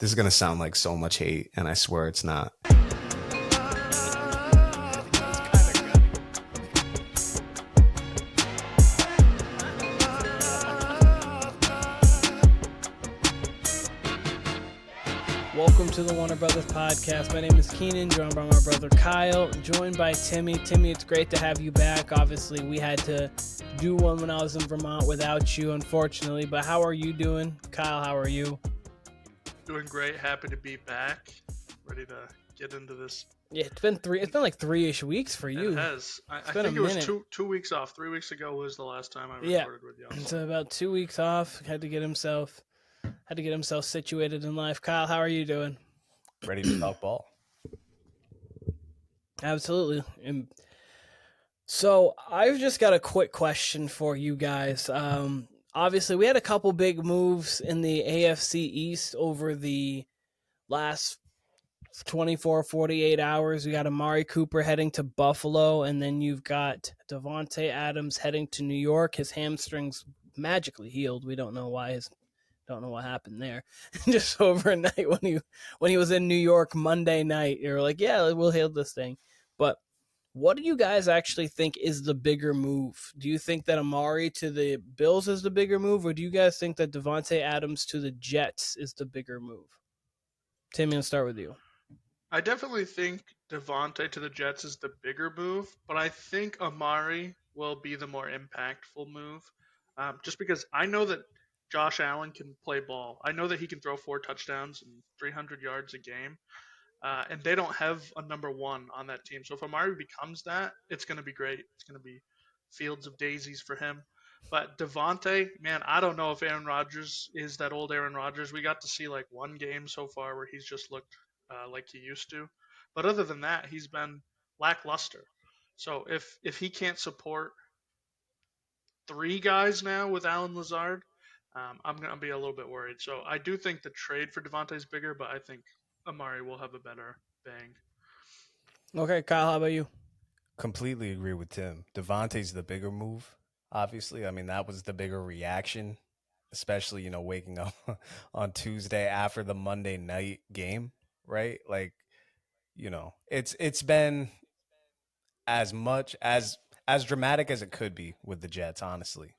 This is going to sound like so much hate, and I swear it's not. Welcome to the Warner Brothers podcast. My name is Keenan, joined by my brother Kyle, joined by Timmy. Timmy, it's great to have you back. Obviously, we had to do one when I was in Vermont without you, unfortunately. But how are you doing? Kyle, how are you? Doing great. Happy to be back. Ready to get into this. Yeah, it's been like 3-ish weeks for you. It has. I think it was two weeks off. 3 weeks ago was the last time I recorded with you. So about 2 weeks off. Had to get himself situated in life. Kyle, how are you doing? Ready to talk ball. Absolutely. So I've just got a quick question for you guys. Obviously, we had a couple big moves in the AFC East over the last 24, 48 hours. We got Amari Cooper heading to Buffalo, and then you've got Davante Adams heading to New York. His hamstrings magically healed. We don't know why. Don't know what happened there. Just overnight when he was in New York Monday night, you're like, yeah, we'll heal this thing. But what do you guys actually think is the bigger move? Do you think that Amari to the Bills is the bigger move, or do you guys think that Davante Adams to the Jets is the bigger move? Timmy, I'll start with you. I definitely think Davante to the Jets is the bigger move, but I think Amari will be the more impactful move. Just because I know that Josh Allen can play ball. I know that he can throw 4 touchdowns and 300 yards a game. And they don't have a number one on that team. So if Amari becomes that, it's going to be great. It's going to be fields of daisies for him. But Davante, man, I don't know if Aaron Rodgers is that old Aaron Rodgers. We got to see like one game so far where he's just looked like he used to. But other than that, he's been lackluster. So if he can't support 3 guys now with Allen Lazard, I'm going to be a little bit worried. So I do think the trade for Davante is bigger, but I think Amari will have a better bang. Okay, Kyle, how about you? Completely agree with Tim. Davante's the bigger move, obviously. I mean, that was the bigger reaction, especially, waking up on Tuesday after the Monday night game, right? Like, it's been as much as dramatic as it could be with the Jets, honestly.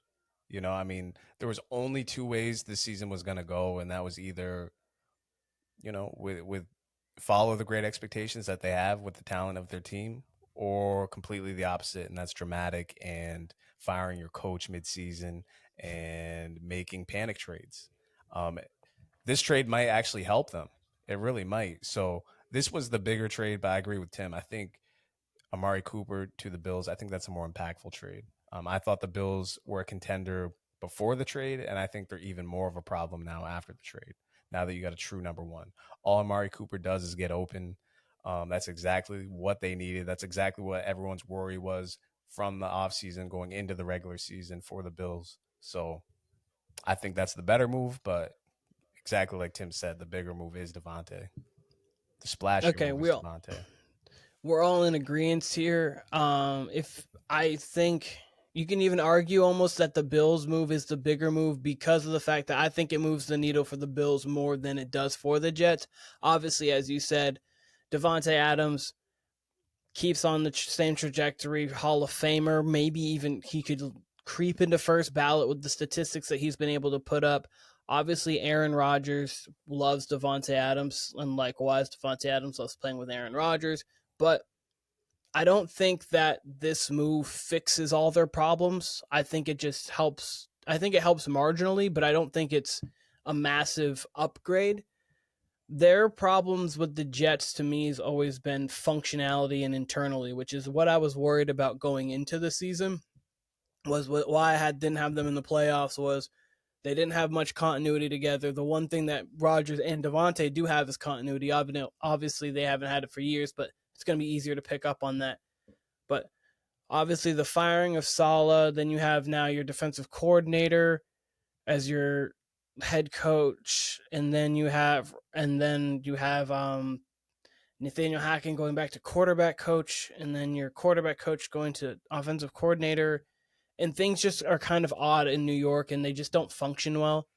I mean, there was only 2 ways this season was going to go, and that was either with follow the great expectations that they have with the talent of their team, or completely the opposite, and that's dramatic and firing your coach midseason and making panic trades. This trade might actually help them. It really might. So this was the bigger trade, but I agree with Tim. I think Amari Cooper to the Bills, I think that's a more impactful trade. I thought the Bills were a contender before the trade, and I think they're even more of a problem now after the trade. Now that you got a true number one. All Amari Cooper does is get open. That's exactly what they needed. That's exactly what everyone's worry was from the offseason going into the regular season for the Bills. So I think that's the better move, but exactly like Tim said, the bigger move is Davante. The splash move is Davante. We're all in agreement here. If I think you can even argue almost that the Bills move is the bigger move because of the fact that I think it moves the needle for the Bills more than it does for the Jets. Obviously, as you said, Davante Adams keeps on the same trajectory, Hall of Famer. Maybe even he could creep into first ballot with the statistics that he's been able to put up. Obviously, Aaron Rodgers loves Davante Adams, and likewise, Davante Adams loves playing with Aaron Rodgers. But I don't think that this move fixes all their problems. I think it just helps. I think it helps marginally, but I don't think it's a massive upgrade. Their problems with the Jets, to me, has always been functionality and internally, which is what I was worried about going into the season. Was why I didn't have them in the playoffs was they didn't have much continuity together. The one thing that Rodgers and Davante do have is continuity. Obviously, they haven't had it for years, but it's going to be easier to pick up on that. But obviously the firing of Saleh, then you have now your defensive coordinator as your head coach, and then you have Nathaniel Hackett going back to quarterback coach, and then your quarterback coach going to offensive coordinator, and things just are kind of odd in New York, and they just don't function well.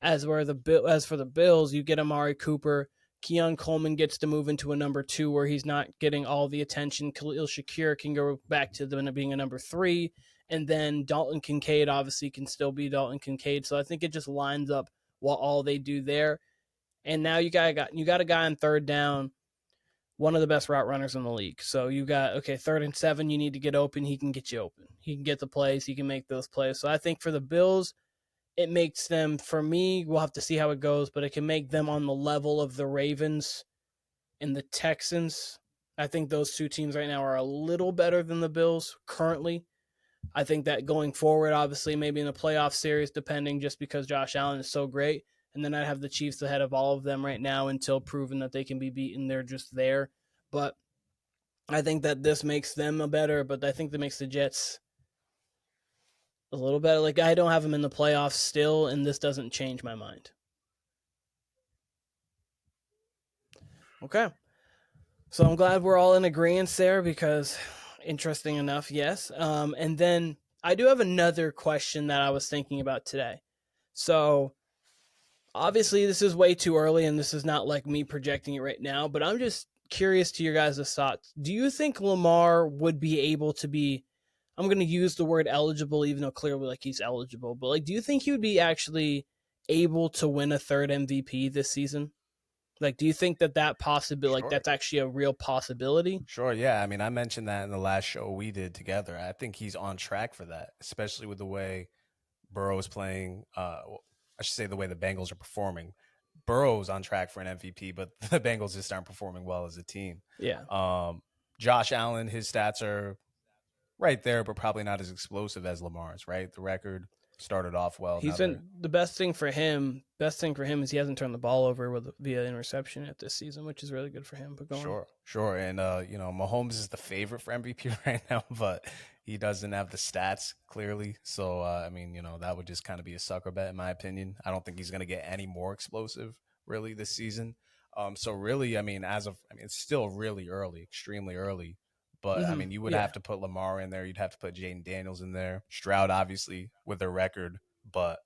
As for the Bills, you get Amari Cooper. Keon Coleman gets to move into a number 2 where he's not getting all the attention. Khalil Shakir can go back to being a number 3. And then Dalton Kincaid obviously can still be Dalton Kincaid. So I think it just lines up what all they do there. And now you got a guy on third down, one of the best route runners in the league. So you got, 3rd and 7, you need to get open. He can get you open. He can get the plays. He can make those plays. So I think for the Bills, it makes them, for me, we'll have to see how it goes, but it can make them on the level of the Ravens and the Texans. I think those two teams right now are a little better than the Bills currently. I think that going forward, obviously, maybe in the playoff series, depending, just because Josh Allen is so great. And then I'd have the Chiefs ahead of all of them right now until proven that they can be beaten. They're just there. But I think that this makes them a better, but I think that makes the Jets a little better. Like, I don't have them in the playoffs still, and this doesn't change my mind. Okay. So I'm glad we're all in agreement there, because interesting enough, yes. And then I do have another question that I was thinking about today. So obviously this is way too early, and this is not like me projecting it right now, but I'm just curious to your guys' thoughts. Do you think Lamar would be able to be, I'm going to use the word eligible, even though clearly like he's eligible, but like, do you think he would be actually able to win a third MVP this season? Like, do you think that possibility, like that's actually a real possibility? Sure, yeah. I mean, I mentioned that in the last show we did together. I think he's on track for that, especially with the way Burrow is playing. I should say the way the Bengals are performing. Burrow's on track for an MVP, but the Bengals just aren't performing well as a team. Yeah. Josh Allen, his stats are right there, but probably not as explosive as Lamar's, right? The record started off well. He's been the best thing for him is he hasn't turned the ball over via interception yet this season, which is really good for him. But sure. And Mahomes is the favorite for MVP right now, but he doesn't have the stats clearly. So that would just kind of be a sucker bet in my opinion. I don't think he's going to get any more explosive really this season. So really, it's still really early, extremely early. But, you would have to put Lamar in there. You'd have to put Jaden Daniels in there. Stroud, obviously, with their record. But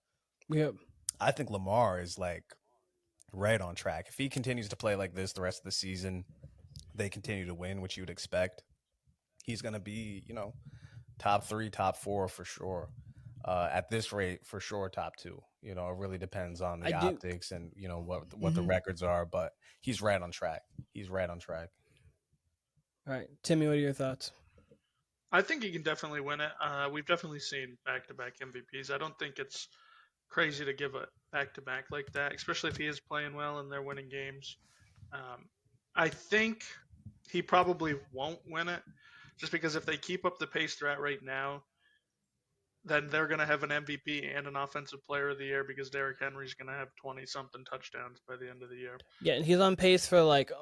I think Lamar is, like, right on track. If he continues to play like this the rest of the season, they continue to win, which you would expect. He's going to be, top 3, top 4 for sure. At this rate, for sure, top 2. It really depends on the optics and, what the records are. But he's right on track. All right, Timmy, what are your thoughts? I think he can definitely win it. We've definitely seen back-to-back MVPs. I don't think it's crazy to give a back-to-back like that, especially if he is playing well and they're winning games. I think he probably won't win it, just because if they keep up the pace they're at right now, then they're going to have an MVP and an Offensive Player of the Year, because Derrick Henry's going to have 20-something touchdowns by the end of the year. Yeah, and he's on pace for like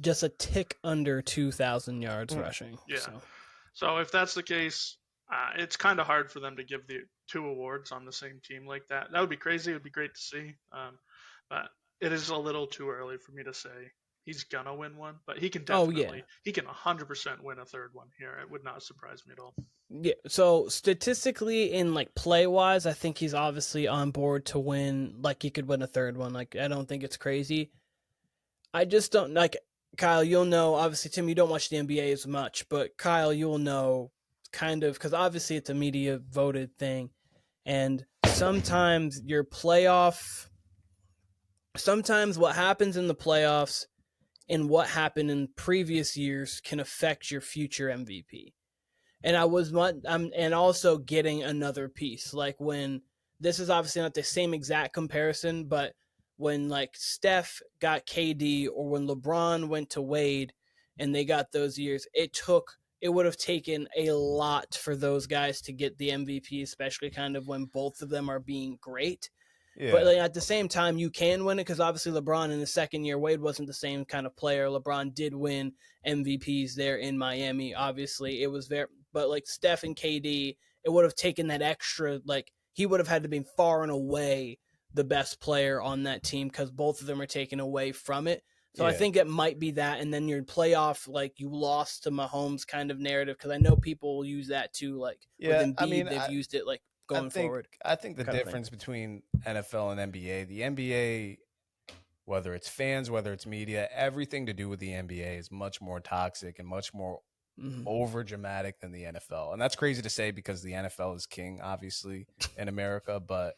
just a tick under 2,000 yards rushing. Yeah. So if that's the case, it's kind of hard for them to give the 2 awards on the same team like that. That would be crazy. It would be great to see. But it is a little too early for me to say he's going to win one. But he can definitely, he can 100% win a third one here. It would not surprise me at all. Yeah, so statistically in like play-wise, I think he's obviously on board to win. Like, he could win a third one. Like, I don't think it's crazy. I just don't, like, Kyle, you'll know, obviously, Tim, you don't watch the NBA as much, but Kyle, you'll know kind of, because obviously it's a media voted thing, and sometimes sometimes what happens in the playoffs and what happened in previous years can affect your future MVP. And and also getting another piece, like when, this is obviously not the same exact comparison, but when like Steph got KD, or when LeBron went to Wade and they got those years, it would have taken a lot for those guys to get the MVP, especially kind of when both of them are being great. Yeah. But like, at the same time, you can win it, because obviously LeBron in the second year, Wade wasn't the same kind of player. LeBron did win MVPs there in Miami. Obviously, it was very, but like Steph and KD, it would have taken that extra, like he would have had to be far and away the best player on that team, because both of them are taken away from it. So I think it might be that, and then your playoff, like you lost to Mahomes kind of narrative, because I know people will use that too. Like with Embiid, they've used it like going forward. I think the kind of thing. difference between NFL and NBA, the NBA, whether it's fans, whether it's media, everything to do with the NBA is much more toxic and much more over dramatic than the NFL. And that's crazy to say because the NFL is king, obviously, in America, but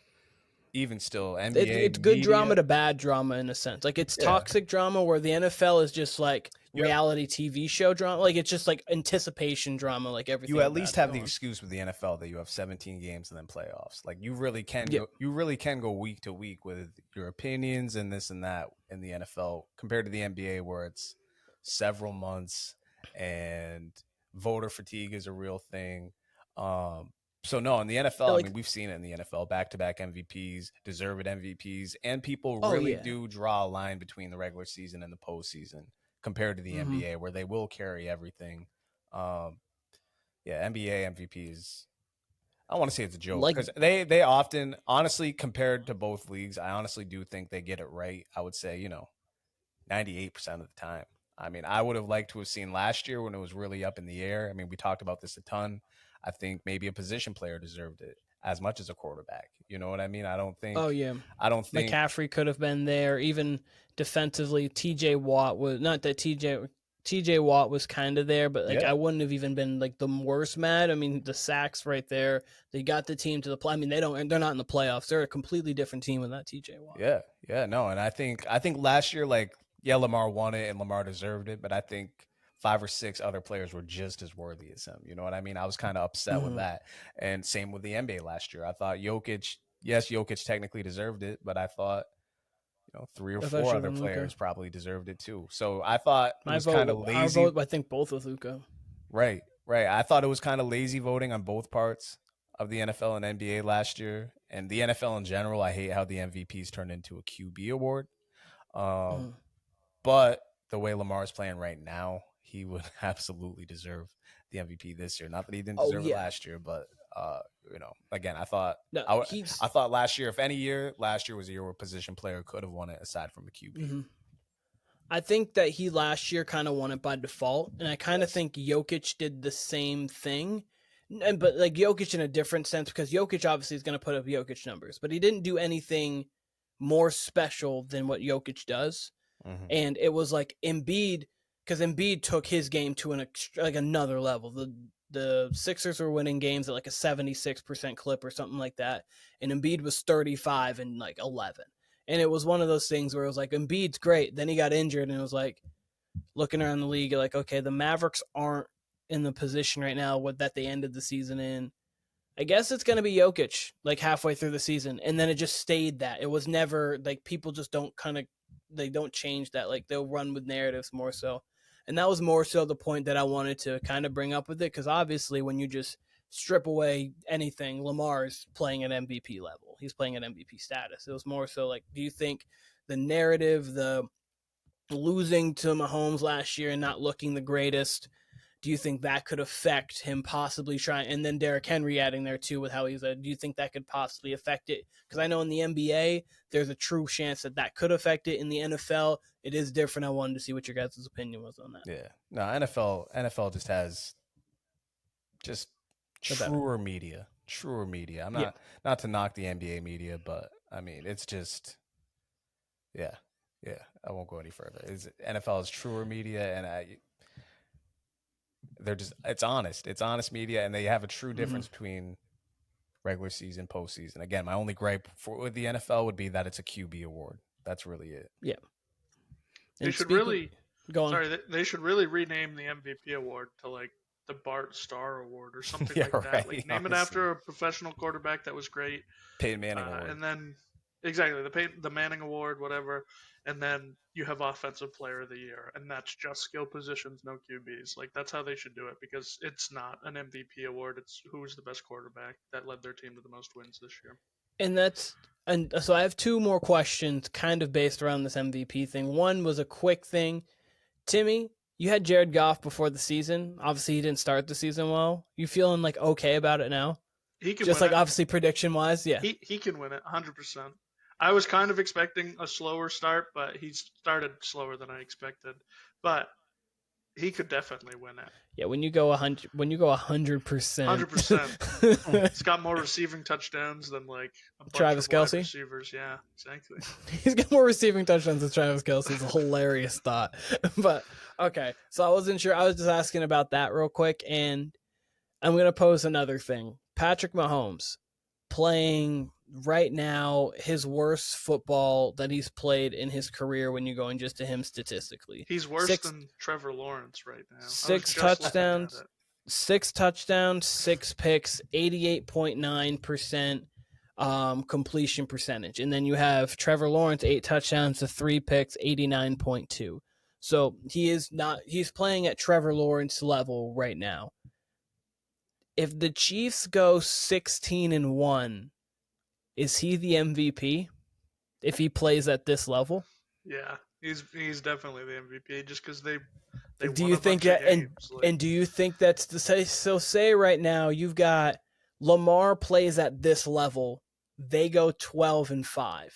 even still, NBA It's good media, drama to bad drama in a sense. Like it's toxic drama where the NFL is just like reality TV show drama. Like it's just like anticipation drama. Like everything. You at least have the excuse with the NFL that you have 17 games and then playoffs. Like you really can go week to week with your opinions and this and that in the NFL compared to the NBA where it's several months and voter fatigue is a real thing. So no, in the NFL, I mean, we've seen it in the NFL, back-to-back MVPs, deserved MVPs, and people really do draw a line between the regular season and the postseason compared to the NBA, where they will carry everything. NBA MVPs, I don't want to say it's a joke because they often, honestly, compared to both leagues, I honestly do think they get it right. I would say, 98% of the time. I mean, I would have liked to have seen last year when it was really up in the air. I mean, we talked about this a ton. I think maybe a position player deserved it as much as a quarterback. You know what I mean? I don't think. I don't think McCaffrey could have been there. Even defensively, TJ Watt was not that TJ Watt was kind of there, but I wouldn't have even been like the worst mad. I mean, the sacks right there. They got the team to the play. I mean, they're not in the playoffs. They're a completely different team with that TJ Watt. No, and I think last year, Lamar won it and Lamar deserved it, but I think 5 or 6 other players were just as worthy as him. You know what I mean? I was kind of upset with that. And same with the NBA last year. I thought Jokic technically deserved it, but I thought, 3 or 4 other players probably deserved it too. So I thought it was kind of lazy. I think both with Luka. Right. I thought it was kind of lazy voting on both parts of the NFL and NBA last year. And the NFL in general, I hate how the MVPs turned into a QB award. But the way Lamar is playing right now, he would absolutely deserve the MVP this year. Not that he didn't deserve it last year, but again, I thought last year, last year was a year where a position player could have won it aside from a QB. I think that he last year kind of won it by default, and I kind of think Jokic did the same thing. But like Jokic in a different sense, because Jokic obviously is going to put up Jokic numbers, but he didn't do anything more special than what Jokic does. And it was like Embiid, because Embiid took his game to another level. The Sixers were winning games at like a 76% clip or something like that, and Embiid was 35 and 11. And it was one of those things where it was like Embiid's great. Then he got injured, and it was like looking around the league, like, okay, the Mavericks aren't in the position right now that they ended the season in. I guess it's going to be Jokic halfway through the season, and then it just stayed that. It was never people just don't they don't change that. They'll run with narratives more so. And that was more so the point that I wanted to kind of bring up with it, because obviously when you just strip away anything, Lamar's playing at MVP level. He's playing at MVP status. It was more so do you think the narrative, the losing to Mahomes last year and not looking the greatest, do you think that could affect him possibly trying? And then Derrick Henry adding there too with how he's do you think that could possibly affect it? Because I know in the NBA, there's a true chance that could affect it. In the NFL, it is different. I wanted to see what your guys' opinion was on that. Yeah. No, NFL just has truer media. I'm not to knock the NBA media, but I mean, it's just, yeah. I won't go any further. NFL is truer media, and it's honest media, and they have a true difference between regular season, postseason. Again, my only gripe with the NFL would be that it's a QB award. That's really it. Yeah. They should really they should really rename the MVP award to the Bart Starr Award or something like that. Right, name it after a professional quarterback that was great. Peyton Manning Award. And then exactly the Manning Award, whatever. And then you have Offensive Player of the Year, and that's just skill positions, no QBs. That's how they should do it, because it's not an MVP award. It's who's the best quarterback that led their team to the most wins this year. And so I have 2 more questions kind of based around this MVP thing. One was a quick thing. Timmy, you had Jared Goff before the season. Obviously, he didn't start the season well. You feeling okay about it now? He can just win it. Obviously prediction-wise, yeah. He can win it 100%. I was kind of expecting a slower start, but he started slower than I expected. But He could definitely win it. Yeah, when you go 100%, 100%. He's got more receiving touchdowns than like a bunch Travis of wide Kelce? receivers. Yeah, exactly. He's got more receiving touchdowns than Travis Kelce. It's a hilarious thought. But okay, so I wasn't sure. I was just asking about that real quick, and I'm going to pose another thing. Patrick Mahomes playing right now his worst football that he's played in his career when you're going just to him statistically. He's worse than Trevor Lawrence right now. 6 touchdowns, 6 picks, 88.9% completion percentage. And then you have Trevor Lawrence, 8 touchdowns to 3 picks, 89.2. So he's playing at Trevor Lawrence level right now. If the Chiefs go 16-1, is he the MVP if he plays at this level? Yeah, he's definitely the MVP just because they do you think that and do you think that's to say? So say right now you've got Lamar plays at this level, they go 12-5,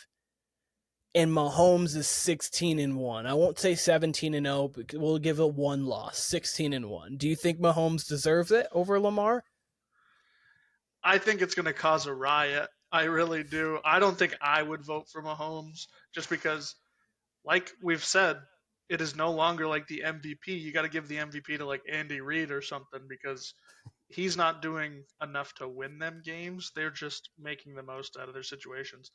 and Mahomes is 16-1. I won't say 17-0, but we'll give it one loss, 16-1. Do you think Mahomes deserves it over Lamar? I think it's going to cause a riot. I really do. I don't think I would vote for Mahomes just because, like we've said, it is no longer like the MVP. You got to give the MVP to like Andy Reid or something because he's not doing enough to win them games. They're just making the most out of their situations.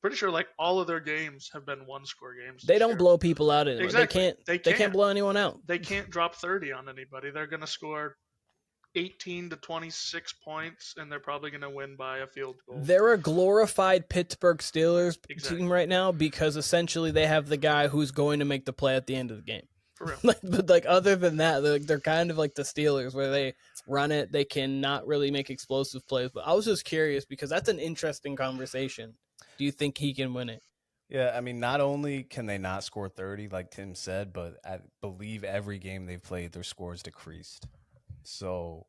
Pretty sure like all of their games have been 1-score games. They don't blow people out anymore. Exactly. They can't blow anyone out. They can't drop 30 on anybody. They're going to score 18 to 26 points, and they're probably going to win by a field goal. They're a glorified Pittsburg Steelers team right now because essentially they have the guy who's going to make the play at the end of the game. For real. But other than that, they're kind of like the Steelers where they run it. They cannot really make explosive plays. But I was just curious because that's an interesting conversation. Do you think he can win it? Yeah, I mean, not only can they not score 30, like Tim said, but I believe every game they've played, their scores decreased. So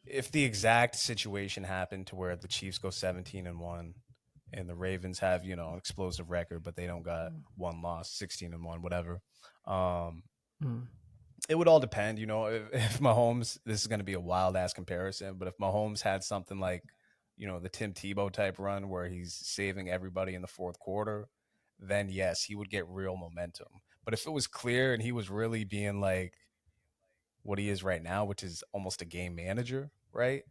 if the exact situation happened to where the Chiefs go 17-1 and the Ravens have, an explosive record, but they don't got one loss, 16-1, whatever. It would all depend, if Mahomes, this is going to be a wild ass comparison, but if Mahomes had something like, the Tim Tebow type run where he's saving everybody in the fourth quarter, then yes, he would get real momentum. But if it was clear and he was really being like what he is right now, which is almost a game manager, right?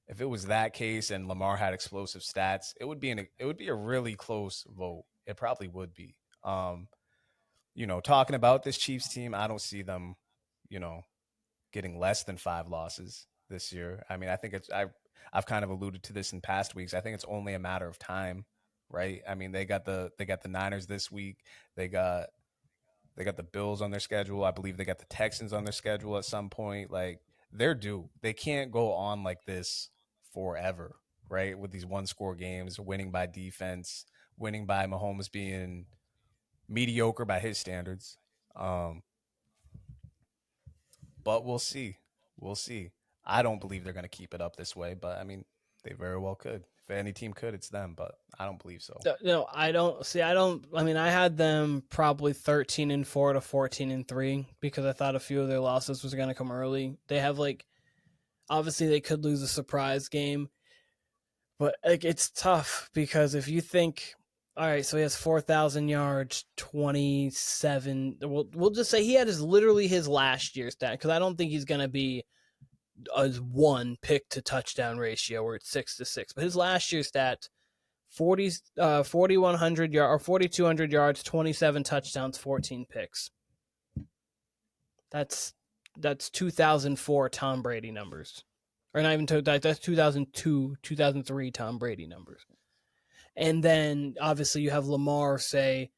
If it was that case and Lamar had explosive stats, it would be a really close vote. It probably would be. Talking about this Chiefs team, I don't see them, getting less than 5 losses this year. I mean, I think I've kind of alluded to this in past weeks. I think it's only a matter of time, right? I mean, they got the Niners this week. They got the Bills on their schedule. I believe they got the Texans on their schedule at some point. Like, they're due. They can't go on like this forever, right? With these 1-score games, winning by defense, winning by Mahomes being mediocre by his standards. But we'll see. We'll see. I don't believe they're going to keep it up this way, but I mean, they very well could. If any team could, it's them, but I don't believe so. No, I don't. See, I mean, I had them probably 13-4 to 14-3 because I thought a few of their losses was going to come early. They have obviously they could lose a surprise game, but it's tough because if you think, all right, so he has 4,000 yards, 27. We'll just say he had literally his last year's stat because I don't think he's going to be a 1 pick to touchdown ratio where it's 6-6. But his last year's stats, 4,100 yards or 4,200 yards, 27 touchdowns, 14 picks. That's 2004 Tom Brady numbers. Or not even that's 2002, 2003 Tom Brady numbers. And then obviously you have Lamar say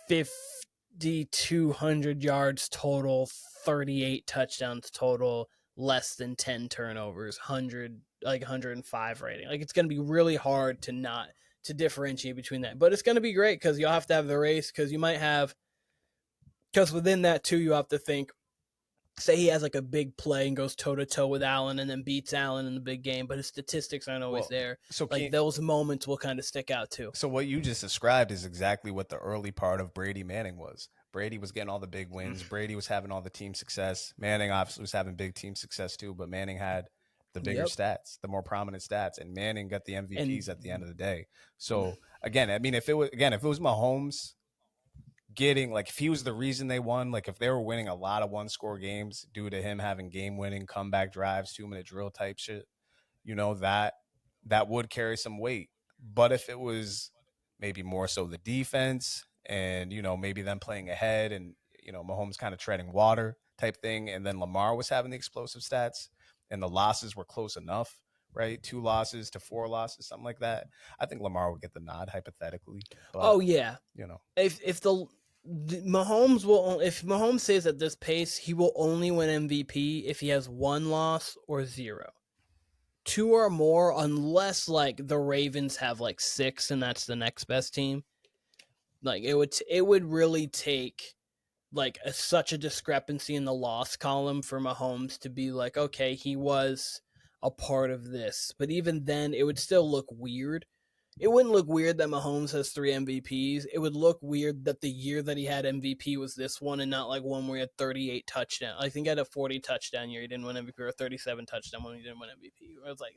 5,200 yards total, 38 touchdowns total, less than 10 turnovers, 105 rating. It's going to be really hard to differentiate between that. But it's going to be great because you'll have to have the race because within that too, you have to think say he has like a big play and goes toe to toe with Allen and then beats Allen in the big game, but his statistics aren't always there. So like those moments will kind of stick out too. So what you just described is exactly what the early part of Brady Manning was. Brady was getting all the big wins. Brady was having all the team success. Manning obviously was having big team success too, but Manning had the bigger stats, the more prominent stats, and Manning got the MVPs at the end of the day. So again, I mean, if it was Mahomes getting, like, if he was the reason they won, like if they were winning a lot of one-score games due to him having game-winning comeback drives, 2-minute drill type shit, that would carry some weight. But if it was maybe more so the defense and, maybe them playing ahead and, Mahomes kind of treading water type thing, and then Lamar was having the explosive stats and the losses were close enough, right? 2 losses to 4 losses, something like that, I think Lamar would get the nod hypothetically. But, if Mahomes stays at this pace, he will only win MVP if he has 1 loss or 0. 2 or more, unless like the Ravens have like 6 and that's the next best team. Like it would really take like such a discrepancy in the loss column for Mahomes to be like, okay, he was a part of this. But even then, it would still look weird. It wouldn't look weird that Mahomes has 3 MVPs. It would look weird that the year that he had MVP was this one and not like one where he had 38 touchdowns. I think he had a 40 touchdown year. He didn't win MVP, or a 37 touchdown when he didn't win MVP. I was like,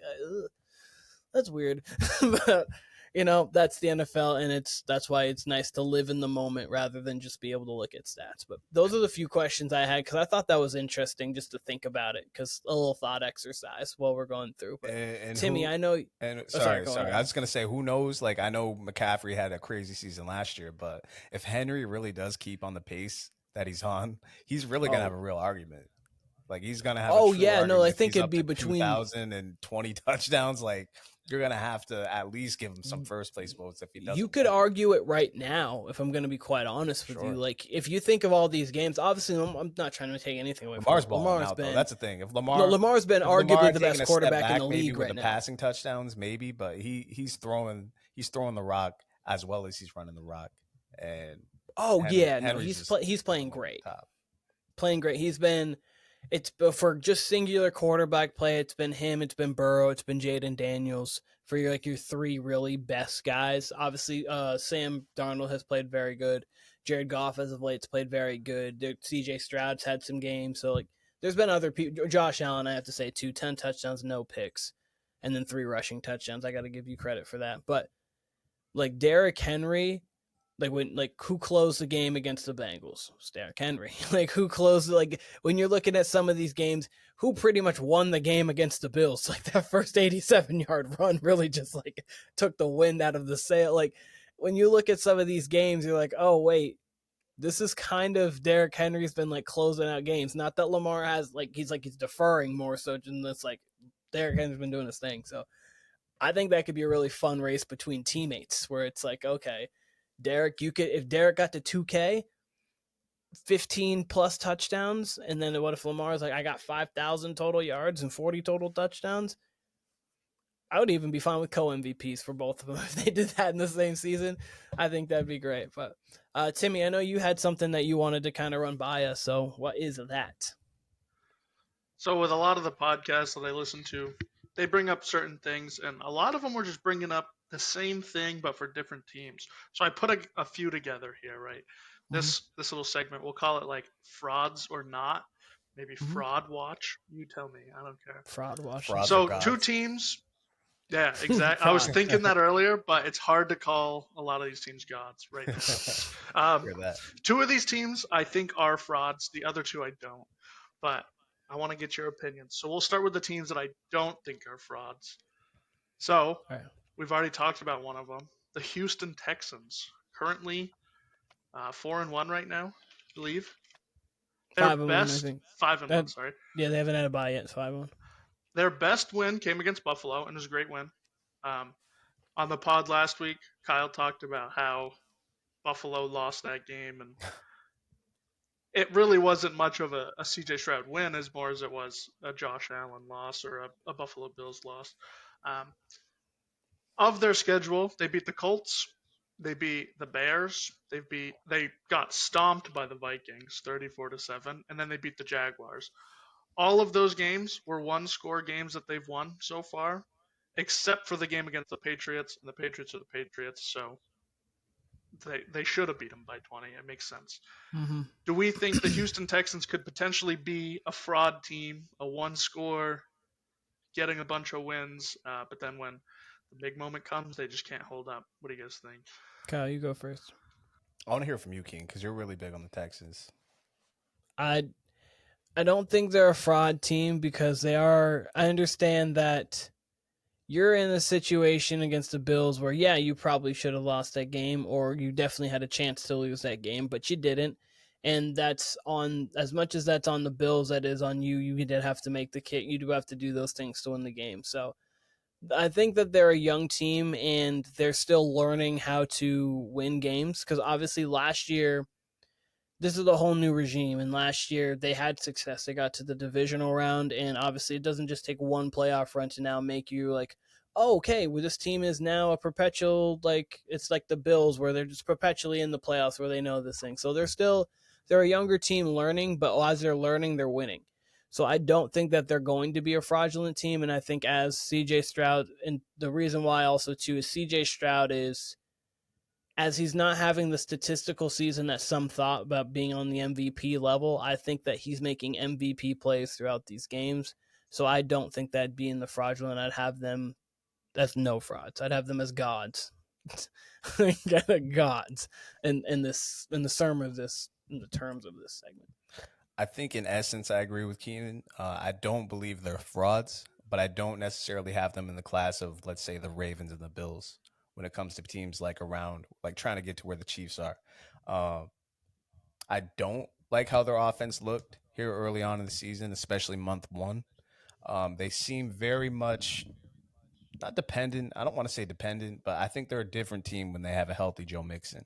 that's weird. But, that's the NFL, and that's why it's nice to live in the moment rather than just be able to look at stats. But those are the few questions I had because I thought that was interesting just to think about it, because a little thought exercise while we're going through. But Timmy, I know. Sorry. I was gonna say, who knows? Like, I know McCaffrey had a crazy season last year, but if Henry really does keep on the pace that he's on, he's really gonna have a real argument. Like, he's gonna have. I think it'd be between 2,000 and 20 touchdowns. Like, you're going to have to at least give him some first place votes if he doesn't. You could argue it right now, if I'm going to be quite honest with you. Like, if you think of all these games, obviously, I'm not trying to take anything away from Lamar's been. That's the thing. If Lamar's been arguably the best quarterback in the league right now. With the passing touchdowns, maybe, but he's throwing the rock as well as he's running the rock. And he's playing great. Playing great. He's been. It's for just singular quarterback play. It's been him. It's been Burrow. It's been Jaden Daniels for your 3 really best guys. Obviously, Sam Darnold has played very good. Jared Goff as of late has played very good. CJ Stroud's had some games. So there's been other people. Josh Allen, I have to say too, 10 touchdowns, no picks, and then 3 rushing touchdowns. I got to give you credit for that. But Derrick Henry. Who closed the game against the Bengals? It's Derrick Henry. Who closed, when you're looking at some of these games, who pretty much won the game against the Bills? That first 87-yard run really just took the wind out of the sail. When you look at some of these games, you're like, oh wait, this is kind of Derrick Henry's been closing out games. Not that Lamar has he's deferring more so than this. Derrick Henry's been doing his thing. So I think that could be a really fun race between teammates where it's okay. Derek, if Derek got to 2K, 15 plus touchdowns, and then what if Lamar's I got 5,000 total yards and 40 total touchdowns? I would even be fine with co-MVPs for both of them if they did that in the same season. I think that'd be great. But Timmy, I know you had something that you wanted to kind of run by us. So what is that? So with a lot of the podcasts that I listen to, they bring up certain things, and a lot of them were just bringing up the same thing but for different teams. So I put a few together here, right? This little segment, we'll call it frauds or not, maybe fraud watch. You tell me, I don't care. Fraud watch. So 2 teams. Yeah, exactly. I was thinking that earlier, but it's hard to call a lot of these teams gods right now. 2 of these teams I think are frauds. The other 2 I don't. But I want to get your opinion. So we'll start with the teams that I don't think are frauds. So we've already talked about one of them, the Houston Texans, currently 4-1 right now, I believe. Their 5-1, I think. 5-1, sorry. Yeah, they haven't had a bye yet. 5-1. Their best win came against Buffalo, and it was a great win. On the pod last week, Kyle talked about how Buffalo lost that game, and it really wasn't much of a CJ Stroud win as more as it was a Josh Allen loss or a Buffalo Bills loss. Of their schedule, they beat the Colts, They beat the Bears. They got stomped by the Vikings 34-7, and then they beat the Jaguars. All of those games were one score games that they've won so far, except for the game against the Patriots, and the Patriots are the Patriots, so they should have beat them by 20. It makes sense. Mm-hmm. Do we think the Houston Texans could potentially be a fraud team, a one score, getting a bunch of wins, but then when the big moment comes, they just can't hold up? What do you guys think? Kyle, you go first. I want to hear from you, King, because you're really big on the Texans. I don't think they're a fraud team because they are. I understand that you're in a situation against the Bills where, yeah, you probably should have lost that game, or you definitely had a chance to lose that game, but you didn't. And that's on, as much as that's on the Bills, that is on you. You did have to make the kick. You do have to do those things to win the game. So I think that they're a young team and they're still learning how to win games because obviously last year, this is a whole new regime. And last year they had success. They got to the divisional round. And obviously it doesn't just take one playoff run to now make you like, oh, okay, well, this team is now a perpetual, like, it's like the Bills where they're just perpetually in the playoffs where they know this thing. So they're a younger team learning, but as they're learning, they're winning. So I don't think that they're going to be a fraudulent team. And I think as CJ Stroud, and the reason why also too is CJ Stroud is, as he's not having the statistical season that some thought about being on the MVP level, I think that he's making MVP plays throughout these games. So I don't think that'd be in the fraudulent. I'd have them as no frauds. I'd have them as gods. Gods in the sermon of this, in the terms of this segment. I think in essence, I agree with Keenan. I don't believe they're frauds, but I don't necessarily have them in the class of, let's say, the Ravens and the Bills when it comes to teams like around, like trying to get to where the Chiefs are. I don't like how their offense looked here early on in the season, especially month one. They seem very much not dependent. I don't want to say dependent, but I think they're a different team when they have a healthy Joe Mixon.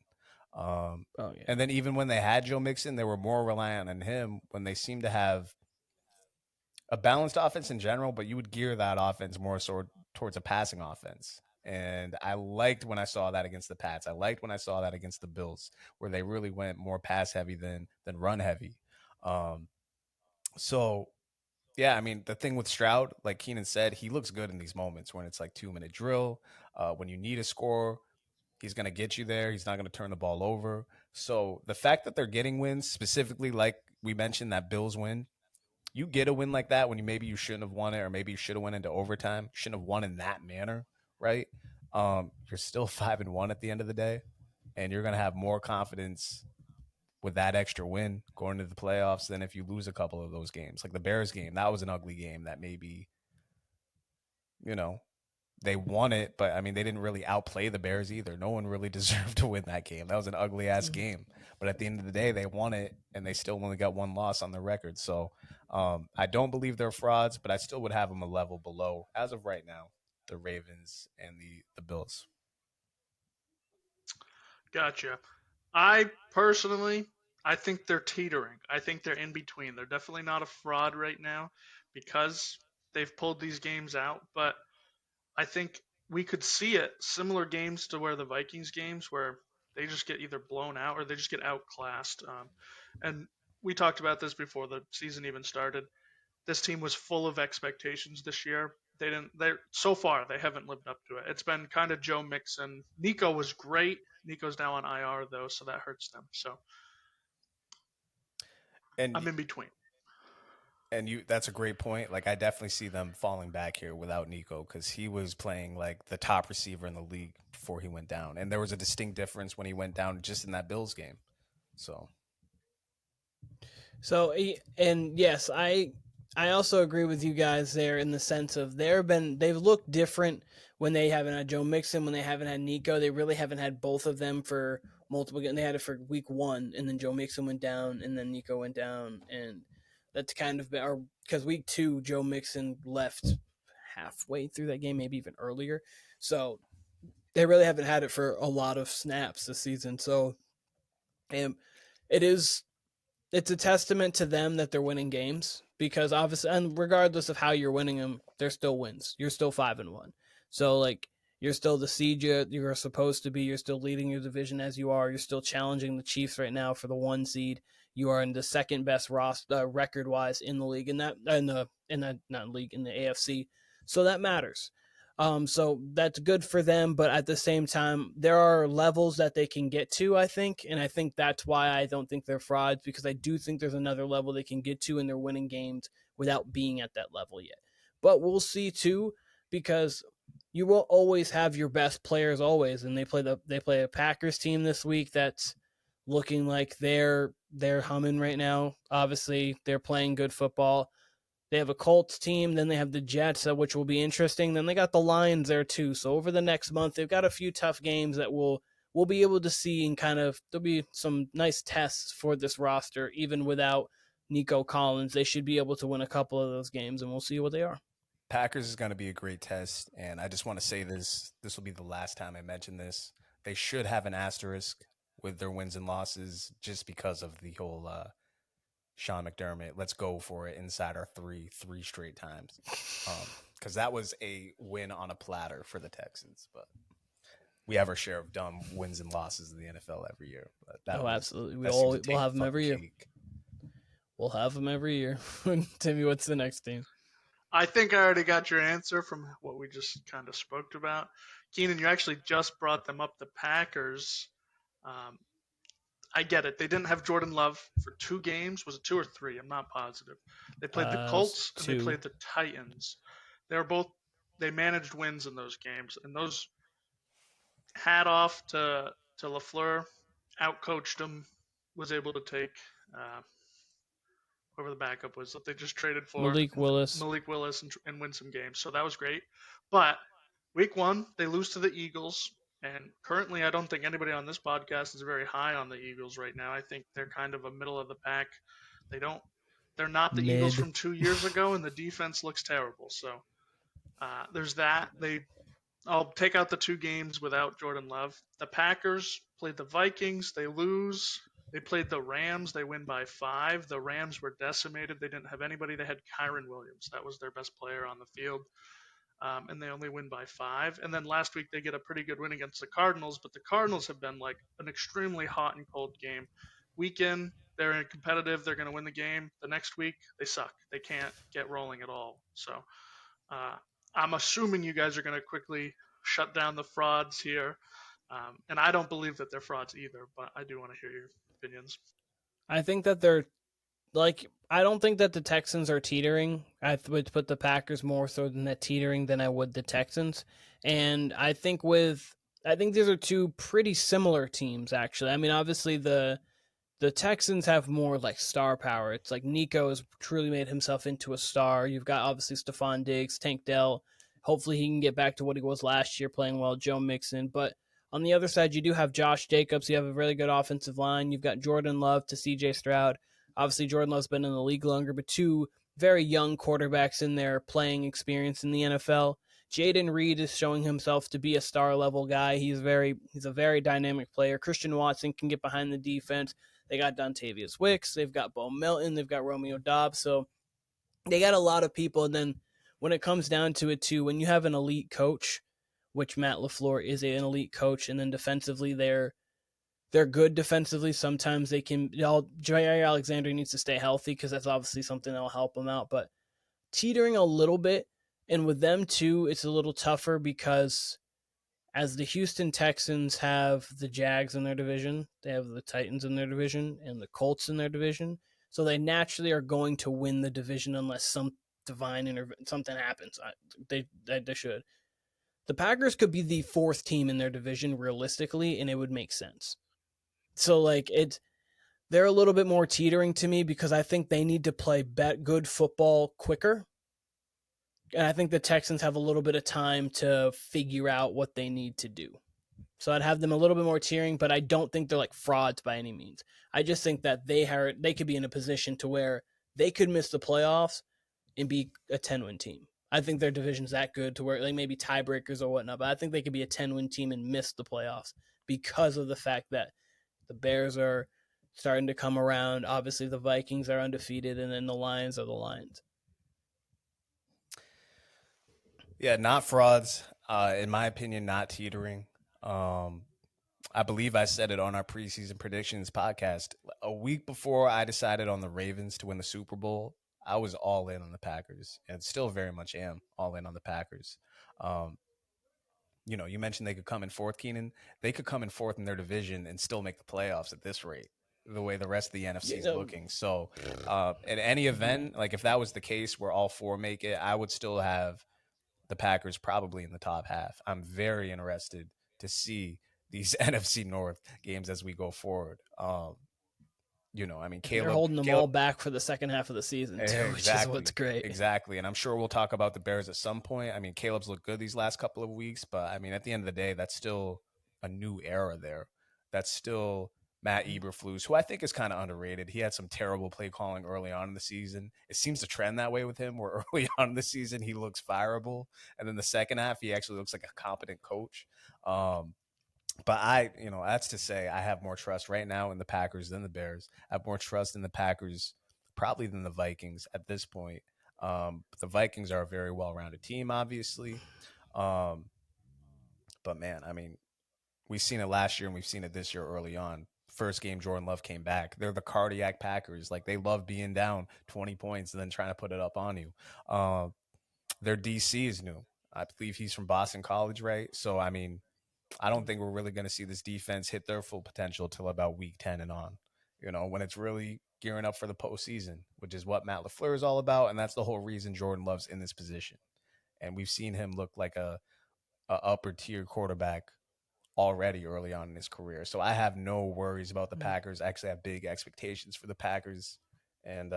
And then even when they had Joe Mixon, they were more reliant on him when they seemed to have a balanced offense in general, but you would gear that offense more so towards a passing offense. And I liked when I saw that against the Pats. I liked when I saw that against the Bills, where they really went more pass heavy than run heavy. So yeah, I mean, the thing with Stroud, like Keenan said, he looks good in these moments when it's like 2-minute drill. When you need a score, he's going to get you there. He's not going to turn the ball over. So the fact that they're getting wins, specifically like we mentioned that Bills win, you get a win like that when maybe you shouldn't have won it, or maybe you should have went into overtime, shouldn't have won in that manner, right? You're still 5-1 at the end of the day, and you're going to have more confidence with that extra win going to the playoffs than if you lose a couple of those games. Like the Bears game, that was an ugly game that maybe, they won it, but I mean, they didn't really outplay the Bears either. No one really deserved to win that game. That was an ugly ass game. But at the end of the day, they won it, and they still only got one loss on their record. So I don't believe they're frauds, but I still would have them a level below, as of right now, the Ravens and the Bills. Gotcha. I think they're teetering. I think they're in between. They're definitely not a fraud right now because they've pulled these games out, but I think we could see it similar games to where the Vikings games where they just get either blown out or they just get outclassed. And we talked about this before the season even started. This team was full of expectations this year. They so far they haven't lived up to it. It's been kind of Joe Mixon. Nico was great. Nico's now on IR though, so that hurts them. So And I'm in between. And that's a great point. Like I definitely see them falling back here without Nico because he was playing like the top receiver in the league before he went down. And there was a distinct difference when he went down just in that Bills game. So, and yes, I also agree with you guys there in the sense of they've looked different when they haven't had Joe Mixon, when they haven't had Nico. They really haven't had both of them for multiple games. They had it for week one, and then Joe Mixon went down, and then Nico went down, and that's kind of been, or because week two, Joe Mixon left halfway through that game, maybe even earlier. So they really haven't had it for a lot of snaps this season. So it's a testament to them that they're winning games because obviously, and regardless of how you're winning them, they're still wins. You're still 5-1. So like You're still the seed you're supposed to be. You're still leading your division as you are. You're still challenging the Chiefs right now for the 1 seed. You are in the second best roster record wise in the league, not in the AFC. So that matters. So that's good for them, but at the same time, there are levels that they can get to, I think, and I think that's why I don't think they're frauds, because I do think there's another level they can get to, and they're winning games without being at that level yet. But we'll see too, because you will always have your best players always, and they play a Packers team this week that's looking like they're humming right now. Obviously, they're playing good football. They have a Colts team, then they have the Jets, which will be interesting. Then they got the Lions there too. So over the next month, they've got a few tough games that we'll be able to see, and kind of there'll be some nice tests for this roster. Even without Nico Collins, they should be able to win a couple of those games, and we'll see what they are. Packers is going to be a great test, and I just want to say this will be the last time I mention this. They should have an asterisk with their wins and losses just because of the whole Sean McDermott, let's go for it inside our three straight times. Because that was a win on a platter for the Texans. But we have our share of dumb wins and losses in the NFL every year. But absolutely. We'll have them every year. We'll have them every year. Timmy, what's the next team? I think I already got your answer from what we just kind of spoke about. Keenan, you actually just brought them up, the Packers. I get it. They didn't have Jordan Love for 2 games. Was it 2 or 3? I'm not positive. They played the Colts and they played the Titans. They managed wins in those games. And those, hat off to LaFleur, outcoached him, was able to take whoever the backup was that they just traded for. Malik Willis and win some games. So that was great. But week 1, they lose to the Eagles. And currently, I don't think anybody on this podcast is very high on the Eagles right now. I think they're kind of a middle of the pack. They're not the Eagles from 2 years ago, and the defense looks terrible. So there's that. I'll take out the 2 games without Jordan Love. The Packers played the Vikings. They lose. They played the Rams. They win by 5. The Rams were decimated. They didn't have anybody. They had Kyron Williams. That was their best player on the field. And they only win by 5. And then last week they get a pretty good win against the Cardinals, but the Cardinals have been like an extremely hot and cold game. Weekend, they're competitive, they're going to win the game. The next week, they suck. They can't get rolling at all. So I'm assuming you guys are going to quickly shut down the frauds here. And I don't believe that they're frauds either, but I do want to hear your opinions. I think that I don't think that the Texans are teetering. I would put the Packers more so than that teetering than I would the Texans. And I think these are 2 pretty similar teams, actually. I mean, obviously the Texans have more like star power. It's like Nico has truly made himself into a star. You've got obviously Stephon Diggs, Tank Dell. Hopefully he can get back to what he was last year playing well, Joe Mixon. But on the other side, you do have Josh Jacobs. You have a really good offensive line. You've got Jordan Love to CJ Stroud. Obviously, Jordan Love's been in the league longer, but 2 very young quarterbacks in their playing experience in the NFL. Jaden Reed is showing himself to be a star-level guy. He's a very dynamic player. Christian Watson can get behind the defense. They got Dontavius Wicks. They've got Bo Melton. They've got Romeo Doubs. So they got a lot of people. And then when it comes down to it, too, when you have an elite coach, which Matt LaFleur is an elite coach, and then defensively they're good defensively. Sometimes they can. Jair Alexander needs to stay healthy because that's obviously something that will help him out. But teetering a little bit, and with them too, it's a little tougher because as the Houston Texans have the Jags in their division, they have the Titans in their division, and the Colts in their division. So they naturally are going to win the division unless some divine something happens. They should. The Packers could be the 4th team in their division realistically, and it would make sense. So they're a little bit more teetering to me because I think they need to play good football quicker. And I think the Texans have a little bit of time to figure out what they need to do. So I'd have them a little bit more teetering, but I don't think they're like frauds by any means. I just think that they could be in a position to where they could miss the playoffs and be a 10-win team. I think their division's that good to where maybe tiebreakers or whatnot, but I think they could be a 10-win team and miss the playoffs because of the fact that the Bears are starting to come around. Obviously, the Vikings are undefeated, and then the Lions are the Lions. Yeah, not frauds. In my opinion, not teetering. I believe I said it on our preseason predictions podcast. A week before I decided on the Ravens to win the Super Bowl, I was all in on the Packers, and still very much am all in on the Packers. Um, you mentioned they could come in fourth, Keenan. They could come in fourth in their division and still make the playoffs at this rate, the way the rest of the NFC is looking. So, in any event, like if that was the case where all four make it, I would still have the Packers probably in the top half. I'm very interested to see these NFC North games as we go forward. I mean, They're holding them all back for the second half of the season too, exactly, which is what's great. Exactly, and I'm sure we'll talk about the Bears at some point. I mean, Caleb's looked good these last couple of weeks, but I mean, at the end of the day, that's still a new era there. That's still Matt Eberflus, who I think is kind of underrated. He had some terrible play calling early on in the season. It seems to trend that way with him, where early on in the season he looks fireable, and then the second half he actually looks like a competent coach. But that's to say I have more trust right now in the Packers than the Bears. I have more trust in the Packers probably than the Vikings at this point. The Vikings are a very well-rounded team, obviously. But man, I mean, we've seen it last year and we've seen it this year early on. First game, Jordan Love came back. They're the cardiac Packers. Like, they love being down 20 points and then trying to put it up on you. Their DC is new. I believe he's from Boston College, right? So, I mean, I don't think we're really going to see this defense hit their full potential till about week 10 and on, when it's really gearing up for the postseason, which is what Matt LaFleur is all about. And that's the whole reason Jordan Love's in this position. And we've seen him look like a upper tier quarterback already early on in his career. So I have no worries about the Packers. I actually have big expectations for the Packers. And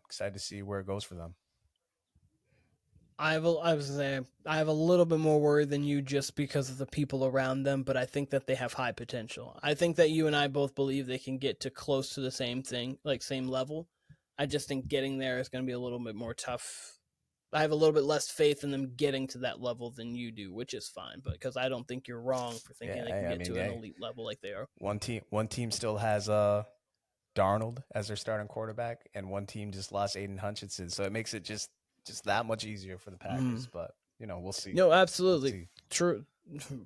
excited to see where it goes for them. I have a little bit more worry than you just because of the people around them, but I think that they have high potential. I think that you and I both believe they can get to close to the same thing, like same level. I just think getting there is going to be a little bit more tough. I have a little bit less faith in them getting to that level than you do, which is fine, but because I don't think you're wrong for thinking they can get to an elite level like they are. One team still has Darnold as their starting quarterback, and one team just lost Aiden Hutchinson, so it makes it just that much easier for the Packers, but we'll see. No, absolutely. We'll see. True.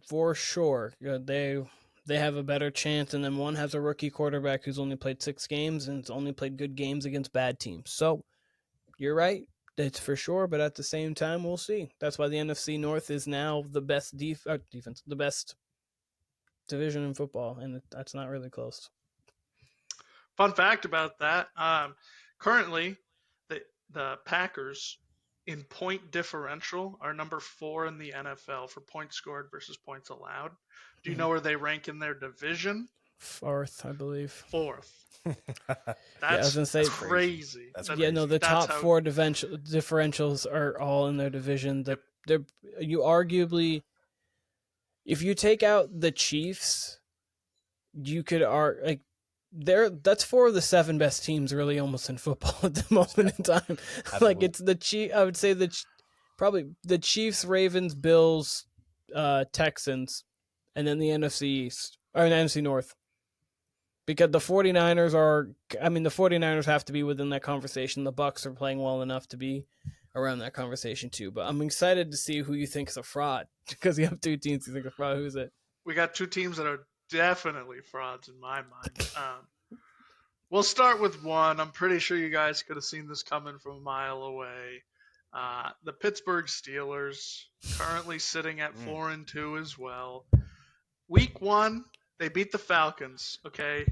For sure. They have a better chance, and then one has a rookie quarterback who's only played 6 games and has only played good games against bad teams. So you're right. That's for sure, but at the same time, we'll see. That's why the NFC North is now the best defense, the best division in football, and that's not really close. Fun fact about that, currently the Packers in point differential are number 4 in the NFL for points scored versus points allowed. Do you know where they rank in their division? 4th, I believe. 4th. That's crazy. The top 4 differentials are all in their division. You arguably, if you take out the Chiefs, you could that's 4 of the 7 best teams really almost in football at the moment in time. Like, it's the Chiefs. I would say probably the Chiefs, Ravens, Bills, Texans, and then the NFC East or the NFC North. Because the 49ers the 49ers have to be within that conversation. The Bucks are playing well enough to be around that conversation too. But I'm excited to see who you think is a fraud, because you have 2 teams you think are a fraud. Who's it? We got 2 teams that are definitely frauds in my mind. We'll start with one. I'm pretty sure you guys could have seen this coming from a mile away. The Pittsburg Steelers, currently sitting at 4-2 as well. Week 1, they beat the Falcons. Okay,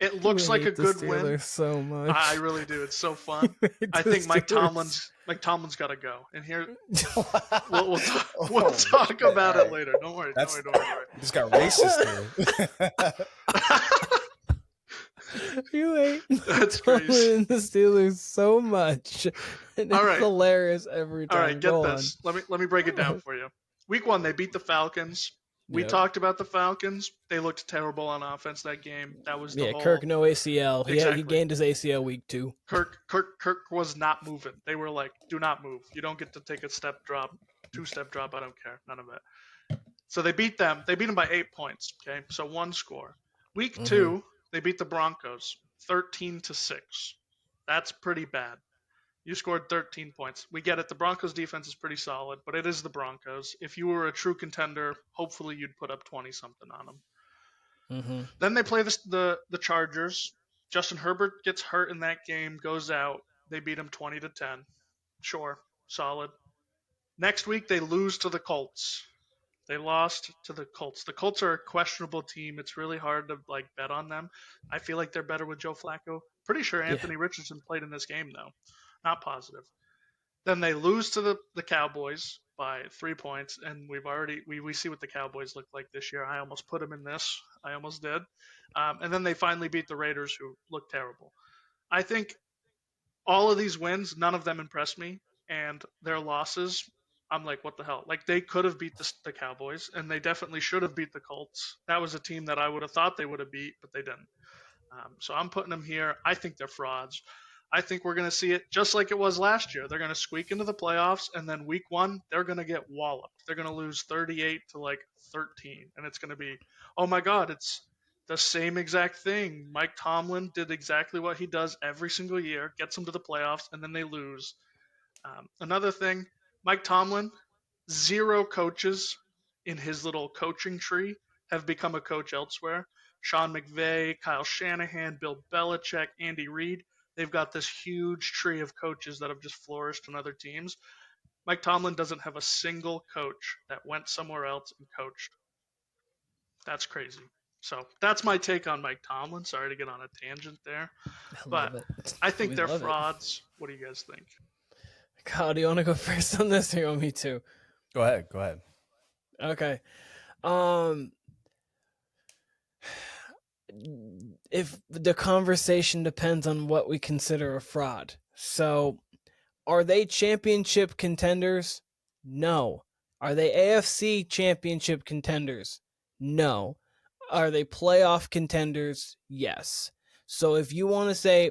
it looks like a good win. So much. I really do. It's so fun. I think Mike Tomlin's got to go. And here, we'll talk about it later. Don't worry. Don't worry. Just got racist here. You hate That's crazy. The Steelers so much. And it's hilarious every time. All right, get this. Let me break it down for you. Week 1, they beat the Falcons. We talked about the Falcons. They looked terrible on offense that game. That was the whole... Kirk no ACL. Exactly. Yeah, he gained his ACL week 2. Kirk was not moving. They were like, do not move. You don't get to take a step drop, 2-step drop. I don't care. None of it. So they beat them. They beat them by 8 points. Okay, so 1 score. Week 2, they beat the Broncos 13-6. That's pretty bad. You scored 13 points. We get it. The Broncos defense is pretty solid, but it is the Broncos. If you were a true contender, hopefully you'd put up 20 something on them. Mm-hmm. Then they play the Chargers. Justin Herbert gets hurt in that game, goes out. They beat him 20-10. Sure, solid. Next week they lose to the Colts. They lost to the Colts. The Colts are a questionable team. It's really hard to bet on them. I feel like they're better with Joe Flacco. Pretty sure Anthony Richardson played in this game though. Not positive. Then they lose to the Cowboys by 3 points, and we see what the Cowboys look like this year. I almost put them in this. I almost did. And then they finally beat the Raiders, who look terrible. I think all of these wins, none of them impressed me, and their losses, I'm like, what the hell? Like, they could have beat the Cowboys, and they definitely should have beat the Colts. That was a team that I would have thought they would have beat, but they didn't. So I'm putting them here. I think they're frauds. I think we're going to see it just like it was last year. They're going to squeak into the playoffs, and then week one, they're going to get walloped. They're going to lose 38 to 13, and it's going to be, oh my God, it's the same exact thing. Mike Tomlin did exactly what he does every single year, gets them to the playoffs, and then they lose. Another thing, Mike Tomlin, 0 coaches in his little coaching tree have become a coach elsewhere. Sean McVay, Kyle Shanahan, Bill Belichick, Andy Reid. They've got this huge tree of coaches that have just flourished in other teams. Mike Tomlin doesn't have a single coach that went somewhere else and coached. That's crazy. So that's my take on Mike Tomlin. Sorry to get on a tangent there. But I think they're frauds. What do you guys think? Kyle, do you want to go first on this or you want me to? Go ahead. Okay. If the conversation depends on what we consider a fraud. So, are they championship contenders? No. Are they AFC championship contenders? No. Are they playoff contenders? Yes. So if you want to say,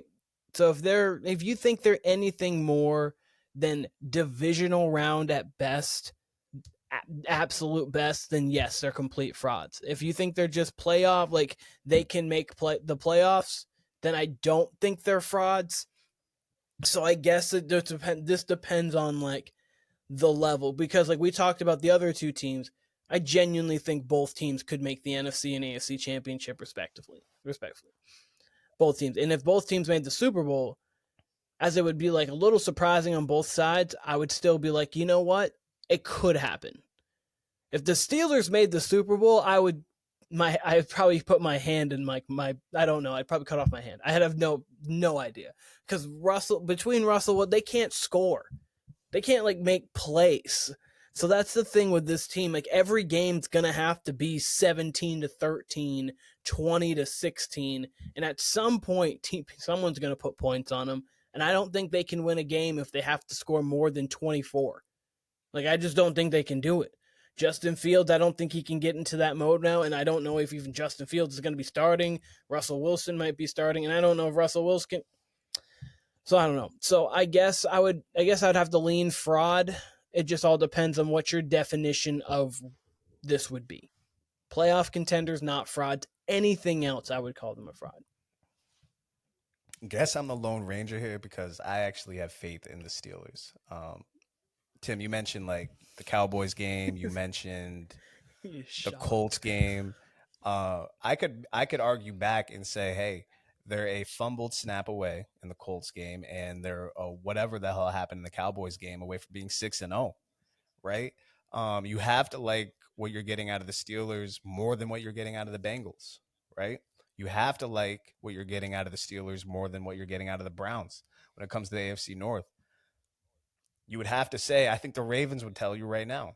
if you think they're anything more than divisional round at best, absolute best, then yes, they're complete frauds. If you think they're just playoff, they can make the playoffs, then I don't think they're frauds. So I guess this depends on the level, because we talked about the other two teams. I genuinely think both teams could make the NFC and AFC championship respectively. Both teams. And if both teams made the Super Bowl, as it would be a little surprising on both sides, I would still be you know what? It could happen. If the Steelers made the Super Bowl, I'd probably put my hand in my I don't know, I'd probably cut off my hand. I'd have no idea. Because between Russell, they can't score. They can't make plays. So that's the thing with this team. Every game's gonna have to be 17-13, 20-16, and at some point, someone's gonna put points on them. And I don't think they can win a game if they have to score more than 24. I just don't think they can do it. Justin Fields, I don't think he can get into that mode now, and I don't know if even Justin Fields is going to be starting. Russell Wilson might be starting, and I don't know if Russell Wilson can. So I don't know. So I guess I'd have to lean fraud. It just all depends on what your definition of this would be. Playoff contenders, not frauds. Anything else, I would call them a fraud. Guess I'm the Lone Ranger here because I actually have faith in the Steelers. Tim, you mentioned the Cowboys game. You mentioned the Colts game. I could argue back and say, hey, they're a fumbled snap away in the Colts game, and they're whatever the hell happened in the Cowboys game away from being 6-0, right? You have to like what you're getting out of the Steelers more than what you're getting out of the Bengals, right? You have to like what you're getting out of the Steelers more than what you're getting out of the Browns when it comes to the AFC North. You would have to say, I think the Ravens would tell you right now.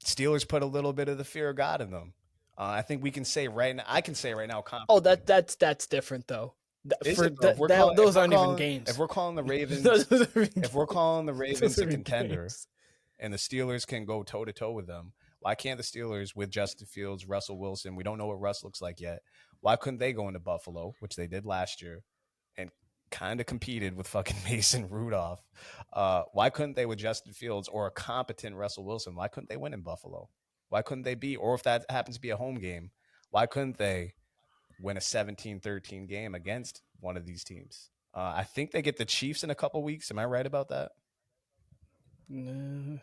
Steelers put a little bit of the fear of God in them. I think we can say right now. I can say right now. Oh, that's different though. Those aren't even games. If we're calling the Ravens, if we're calling the Ravens a contender, and the Steelers can go toe to toe with them, why can't the Steelers with Justin Fields, Russell Wilson? We don't know what Russ looks like yet. Why couldn't they go into Buffalo, which they did last year, and kind of competed with fucking Mason Rudolph? Why couldn't they with Justin Fields or a competent Russell Wilson? Why couldn't they win in Buffalo? Why couldn't they be, or if that happens to be a home game, why couldn't they win a 17-13 game against one of these teams? I think they get the Chiefs in a couple weeks. Am I right about that? No.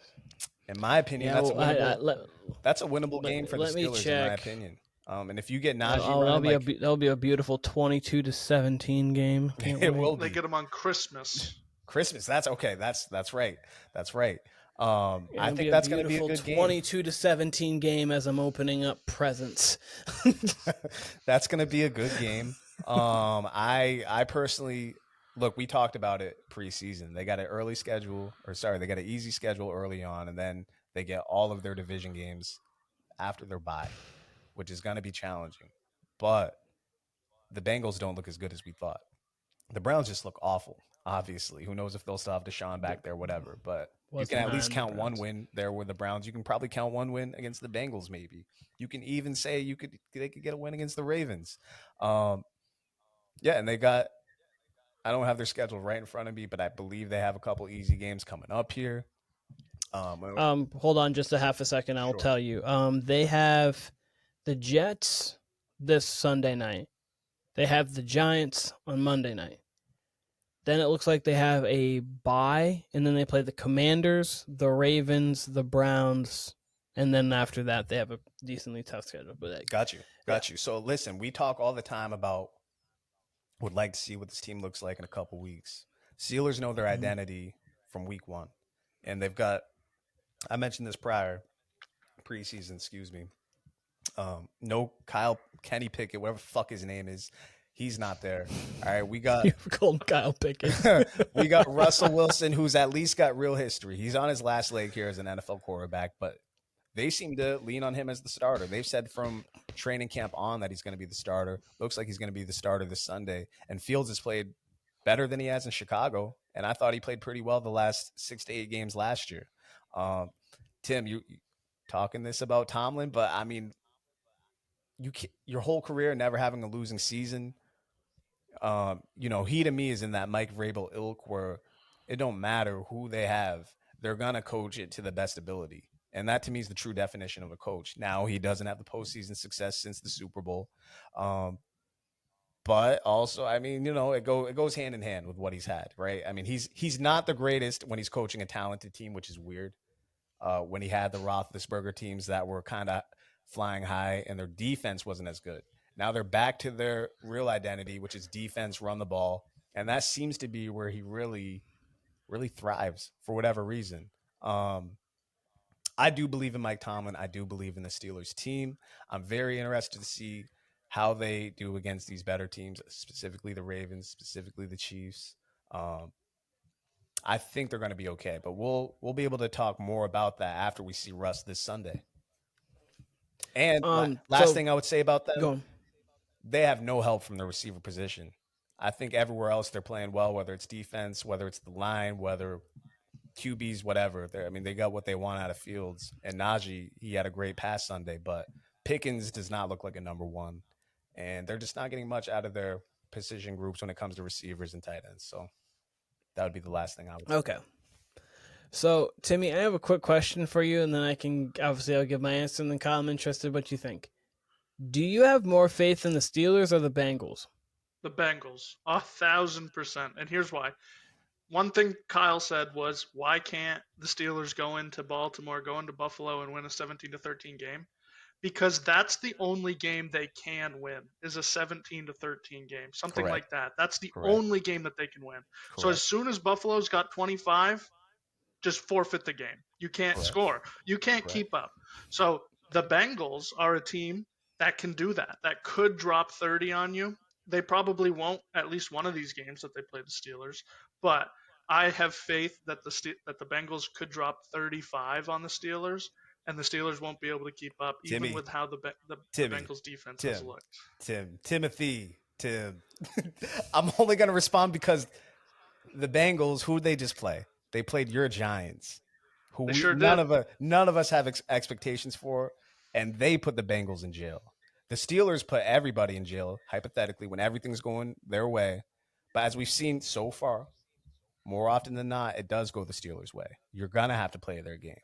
In my opinion, Yeah, that's a well, winnable. That's a winnable game for the let me Steelers, in my check. opinion. And if you get That'll, Najee that'll running, be like that'll be a beautiful 22-17 game. Can't it wait. will They be get them on Christmas. Christmas. That's okay. That's right. That's right. I It'll think be that's going to be a beautiful good game. 22-17 game as I'm opening up presents. That's going to be a good game. I personally look. We talked about it preseason. They got an early schedule, or sorry, they got an easy schedule early on, and then they get all of their division games after their bye, which is going to be challenging. But the Bengals don't look as good as we thought. The Browns just look awful. Obviously, who knows if they'll still have Deshaun back there, whatever. But you can at least count one win there with the Browns. You can probably count one win against the Bengals, maybe. You can even say they could get a win against the Ravens. Yeah, and they got. I don't have their schedule right in front of me, but I believe they have a couple easy games coming up here. Hold on just a half a second. I'll tell you. They have the Jets this Sunday night. They have the Giants on Monday night. Then it looks like they have a bye, and then they play the Commanders, the Ravens, the Browns, and then after that they have a decently tough schedule. But Got you. So listen, we talk all the time about would like to see what this team looks like in a couple weeks. Steelers know their identity from week one, and they've got. I mentioned this preseason, excuse me. No Kenny Pickett, whatever the fuck his name is. He's not there. All right, we got Kyle Pickett. We got Russell Wilson, who's at least got real history. He's on his last leg here as an NFL quarterback, but they seem to lean on him as the starter. They've said from training camp on that he's going to be the starter. Looks like he's going to be the starter this Sunday. And Fields has played better than he has in Chicago, and I thought he played pretty well the last 6 to 8 games last year. Tim, you talking this about Tomlin, but I mean, your whole career never having a losing season. He to me is in that Mike Vrabel ilk where it don't matter who they have, they're gonna coach it to the best ability, and that to me is the true definition of a coach. Now he doesn't have the postseason success since the Super Bowl, but also, I mean, it goes hand in hand with what he's had, right? I mean, he's not the greatest when he's coaching a talented team, which is weird. When he had the Roethlisberger teams that were kind of flying high and their defense wasn't as good. Now they're back to their real identity, which is defense, run the ball. And that seems to be where he really, really thrives for whatever reason. I do believe in Mike Tomlin. I do believe in the Steelers team. I'm very interested to see how they do against these better teams, specifically the Ravens, specifically the Chiefs. I think they're going to be okay, but we'll be able to talk more about that after we see Russ this Sunday. And last thing I would say about them, they have no help from the receiver position. I think everywhere else they're playing well, whether it's defense, whether it's the line, whether QBs, whatever. They got what they want out of Fields. And Najee, he had a great pass Sunday, but Pickens does not look like a number one. And they're just not getting much out of their position groups when it comes to receivers and tight ends. So that would be the last thing I would say. Okay. So, Timmy, I have a quick question for you, and then I'll give my answer, and then Kyle, I'm interested what you think. Do you have more faith in the Steelers or the Bengals? The Bengals, 1,000%. And here's why. One thing Kyle said was, why can't the Steelers go into Baltimore, go into Buffalo, and win a 17-13 game? Because that's the only game they can win, is a 17-13 game, something like that. That's the only game that they can win. Correct. So as soon as Buffalo's got 25, just forfeit the game. You can't score. You can't keep up. So the Bengals are a team that can do that, that could drop 30 on you. They probably won't at least one of these games that they play the Steelers, but I have faith that the Bengals could drop 35 on the Steelers, and the Steelers won't be able to keep up, even with how the Bengals defense has looked. Timothy. I'm only going to respond because the Bengals, who they just play? They played your Giants, who none of us have expectations for, and they put the Bengals in jail. The Steelers put everybody in jail, hypothetically, when everything's going their way. But as we've seen so far, more often than not, it does go the Steelers' way. You're going to have to play their game.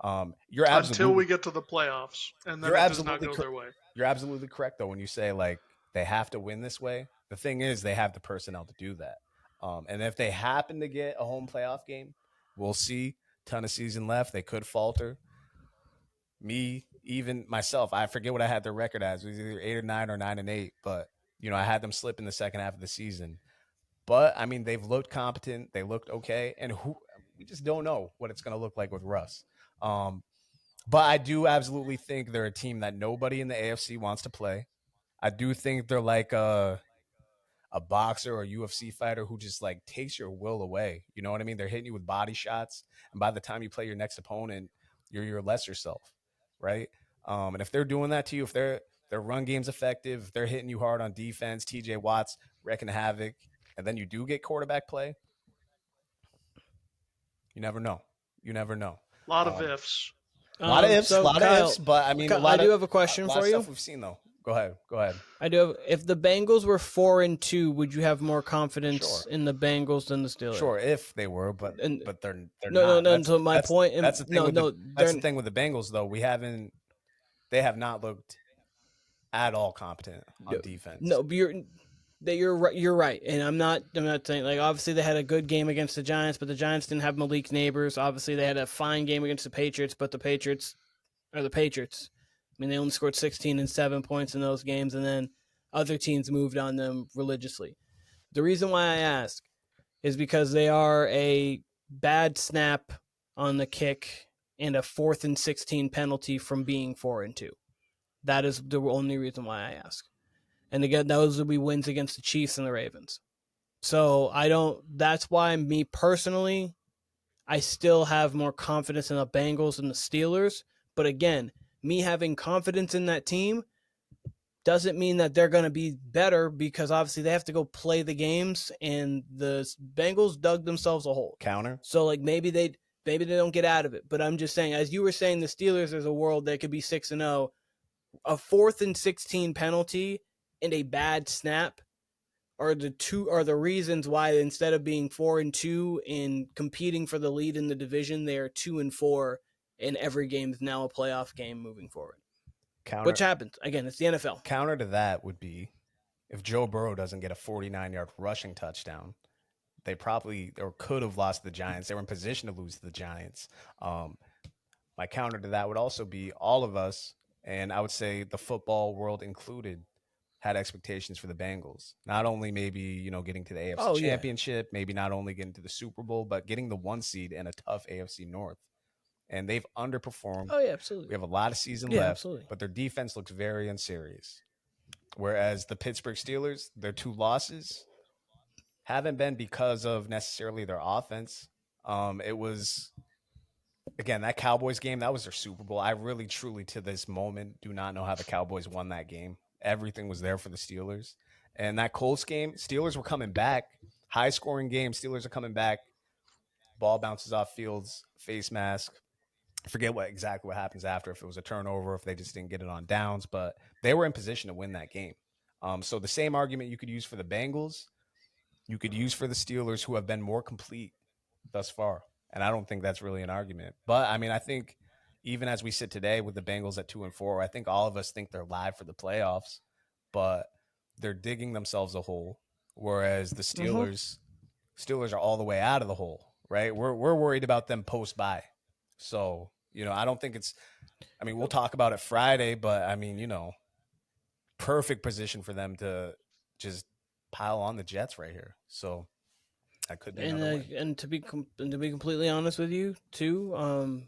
Until we get to the playoffs, and then it does not go their way. You're absolutely correct, though, when you say, like, they have to win this way. The thing is, they have the personnel to do that. And if they happen to get a home playoff game, we'll see. Ton of season left. They could falter. Me, even myself, I forget what I had their record as. It was either 8-9 or 9-8, but I had them slip in the second half of the season. But I mean, they've looked competent. They looked okay, and we just don't know what it's going to look like with Russ. But I do absolutely think they're a team that nobody in the AFC wants to play. I do think they're like a boxer or a UFC fighter who just like takes your will away. You know what I mean? They're hitting you with body shots, and by the time you play your next opponent, you're your lesser self, right? And if they're doing that to you, if their run game's effective, if they're hitting you hard on defense, TJ Watt's wrecking havoc, and then you do get quarterback play, you never know. You never know. A lot of ifs. A lot of ifs, so Kyle, but I mean, I do have a question for you. Stuff we've seen though. Go ahead. I do have. If the Bengals were 4-2, would you have more confidence in the Bengals than the Steelers? Sure, if they were, but they're no, not. No. So my point. That's the thing. That's the thing with the Bengals, though. They have not looked at all competent on defense. No, but you're right, and I'm not saying like obviously they had a good game against the Giants, but the Giants didn't have Malik Neighbors. Obviously they had a fine game against the Patriots, but the Patriots are the Patriots. I mean, they only scored 16 and 7 points in those games, and then other teams moved on them religiously. The reason why I ask is because they are a bad snap on the kick and a 4th and 16 penalty from being 4-2. That is the only reason why I ask. And again, those would be wins against the Chiefs and the Ravens. So that's why me personally, I still have more confidence in the Bengals and the Steelers. But again, me having confidence in that team doesn't mean that they're going to be better, because obviously they have to go play the games, and the Bengals dug themselves a hole. Counter. So like maybe they don't get out of it. But I'm just saying, as you were saying, the Steelers, there's a world that could be 6-0. A 4th and 16 penalty and a bad snap are the reasons why instead of being 4-2 and competing for the lead in the division, they are 2-4, and every game is now a playoff game moving forward. Which happens. Again, it's the NFL. Counter to that would be if Joe Burrow doesn't get a 49-yard rushing touchdown, they probably or could have lost the Giants. They were in position to lose to the Giants. My counter to that would also be all of us, and I would say the football world included, had expectations for the Bengals. Not only maybe, getting to the AFC Championship, maybe not only getting to the Super Bowl, but getting the 1 seed in a tough AFC North. And they've underperformed. Oh, yeah, absolutely. We have a lot of season left, but their defense looks very unserious. Whereas the Pittsburgh Steelers, their 2 losses haven't been because of necessarily their offense. It was, again, that Cowboys game, that was their Super Bowl. I really, truly, to this moment, do not know how the Cowboys won that game. Everything was there for the Steelers. And that Colts game, Steelers were coming back. High-scoring game, Steelers are coming back. Ball bounces off Fields, face mask. I forget exactly what happens after, if it was a turnover, if they just didn't get it on downs. But they were in position to win that game. So the same argument you could use for the Bengals, you could use for the Steelers, who have been more complete thus far. And I don't think that's really an argument. But, I mean, I think even as we sit today with the Bengals at 2-4, I think all of us think they're live for the playoffs, but they're digging themselves a hole, whereas the Steelers are all the way out of the hole, right? We're worried about them post-bye. So, I don't think we'll talk about it Friday, but, I mean, perfect position for them to just pile on the Jets right here. So that could be another way. And to be completely honest with you, too,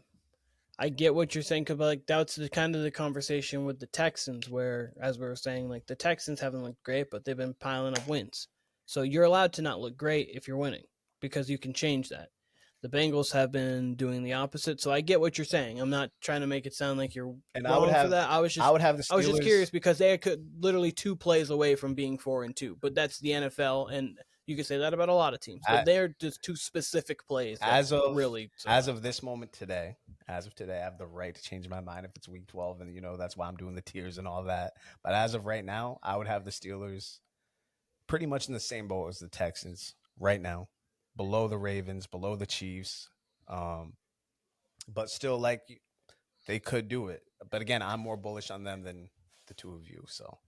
I get what you're saying, about like that's kind of the conversation with the Texans, where, as we were saying, like the Texans haven't looked great, but they've been piling up wins. So you're allowed to not look great if you're winning, because you can change that. The Bengals have been doing the opposite, so I get what you're saying. I'm not trying to make it sound like you're wrong for that. I was just curious, because they could literally 2 plays away from being 4-2, but that's the NFL, and you can say that about a lot of teams. But they're just 2 specific plays. As of this moment today, I have the right to change my mind if it's week 12, and that's why I'm doing the tiers and all that. But as of right now, I would have the Steelers pretty much in the same boat as the Texans right now, below the Ravens, below the Chiefs, but still, like, they could do it. But again, I'm more bullish on them than the 2 of you. So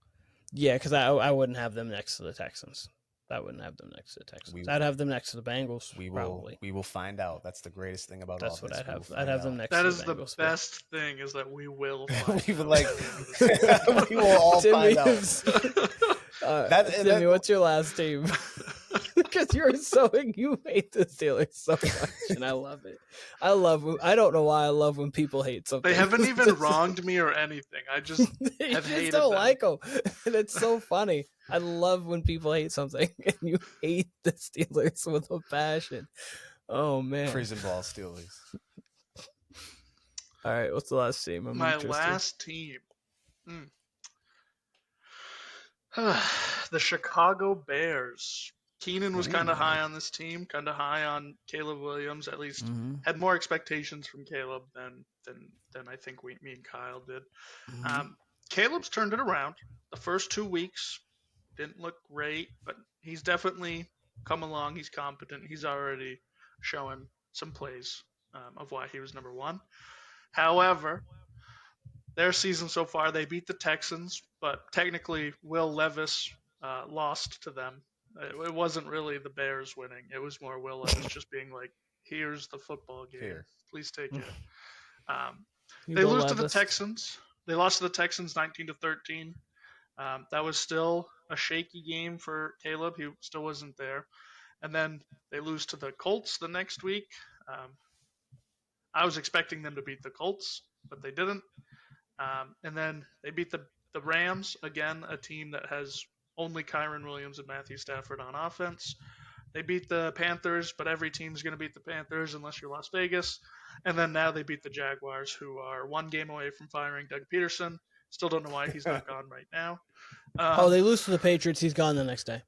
yeah, because I wouldn't have them next to the Texans. I wouldn't have them next to the Texans. We- I'd have them next to the Bengals. We will. Probably. We will find out. That's the greatest thing about That's all what this. I'd We will have. find I'd have out. them next That to is the the Bengals. best thing is that we will find We will out. we will all find out. Timmy, what's your last team? Because you hate the Steelers so much, and I love it. I don't know why I love when people hate something. They haven't even wronged me or anything. I just you have just hated don't them. like them, and it's so funny. I love when people hate something, and you hate the Steelers with a passion. Oh man, Prison ball Steelers. All right, what's the last team? I'm My interested. last team. The Chicago Bears. Keenan was kind of high on this team, kind of high on Caleb Williams. At least had more expectations from Caleb than I think me and Kyle did. Caleb's turned it around. The first 2 weeks didn't look great, but he's definitely come along. He's competent. He's already showing some plays of why he was number one. However, their season so far, they beat the Texans, but technically Will Levis lost to them. It wasn't really the Bears winning. It was more Will Levis just being like, here's the football game. Here. Please take it. They lose to the Texans. They lost to the Texans 19-13. That was still a shaky game for Caleb. He still wasn't there. And then they lose to the Colts the next week. I was expecting them to beat the Colts, but they didn't. And then they beat the Rams, again, a team that has only Kyron Williams and Matthew Stafford on offense. They beat the Panthers, but every team's going to beat the Panthers unless you're Las Vegas. And then now they beat the Jaguars, who are one game away from firing Doug Peterson. Still don't know why he's not gone right now. They lose to the Patriots. He's gone the next day.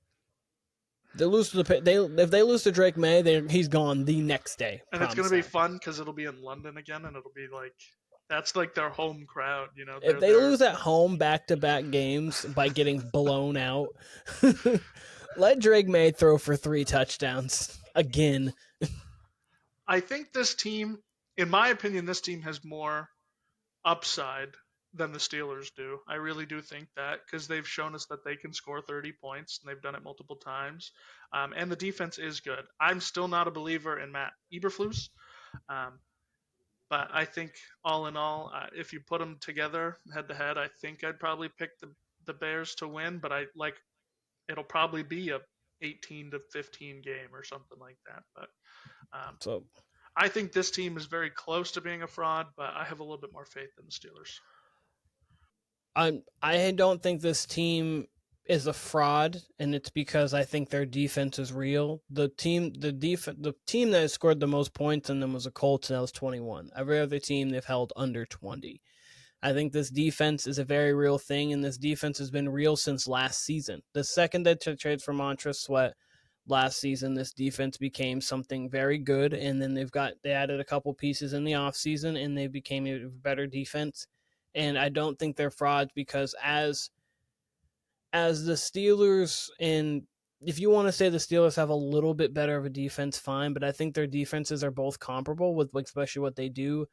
They lose to if they lose to Drake May, he's gone the next day. And it's going to be fun because it'll be in London again, and it'll be like that's like their home crowd, you know. If they lose at home back-to-back games by getting blown out, let Drake May throw for 3 touchdowns again. I think this team, in my opinion, this team has more upside than the Steelers do. I really do think that because they've shown us that they can score 30 points, and they've done it multiple times. And the defense is good. I'm still not a believer in Matt Eberflus. But I think all in all, if you put them together head to head, I think I'd probably pick the Bears to win. But it'll probably be a 18-15 game or something like that. But so I think this team is very close to being a fraud, but I have a little bit more faith than the Steelers. I don't think this team is a fraud, and it's because I think their defense is real. The team that has scored the most points in them was the Colts, and that was 21. Every other team they've held under 20. I think this defense is a very real thing, and this defense has been real since last season. The second they trades for Montrezl Sweat last season, this defense became something very good, and then they added a couple pieces in the offseason, and they became a better defense. And I don't think they're frauds because as the Steelers, and if you want to say the Steelers have a little bit better of a defense, fine, but I think their defenses are both comparable with especially what they do.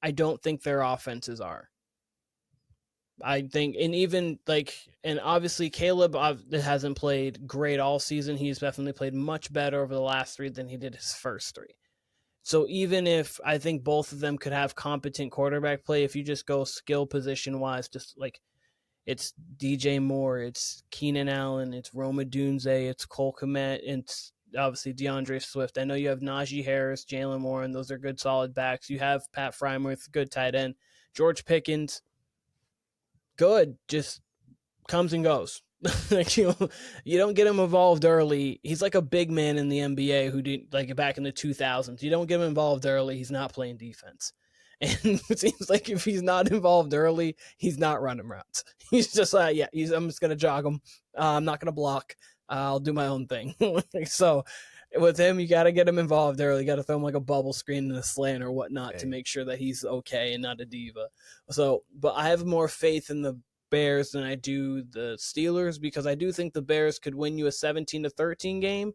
I don't think their offenses are. I think, and obviously Caleb hasn't played great all season. He's definitely played much better over the last 3 than he did his first 3. So even if I think both of them could have competent quarterback play, if you just go skill position wise, just like it's DJ Moore, it's Keenan Allen, it's Roma Dunze, it's Cole Kmet, it's obviously DeAndre Swift. I know you have Najee Harris, Jalen Warren. Those are good solid backs. You have Pat Freiermuth, good tight end. George Pickens, good, just comes and goes. You don't get him involved early. He's like a big man in the NBA who did like back in the 2000s. You don't get him involved early, he's not playing defense. And it seems like if he's not involved early, he's not running routes. He's just I'm just gonna jog him. I'm not gonna block. I'll do my own thing. So with him, you got to get him involved early. You got to throw him like a bubble screen and a slant or whatnot to make sure that he's okay and not a diva. So, but I have more faith in the Bears than I do the Steelers because I do think the Bears could win you a 17-13 game.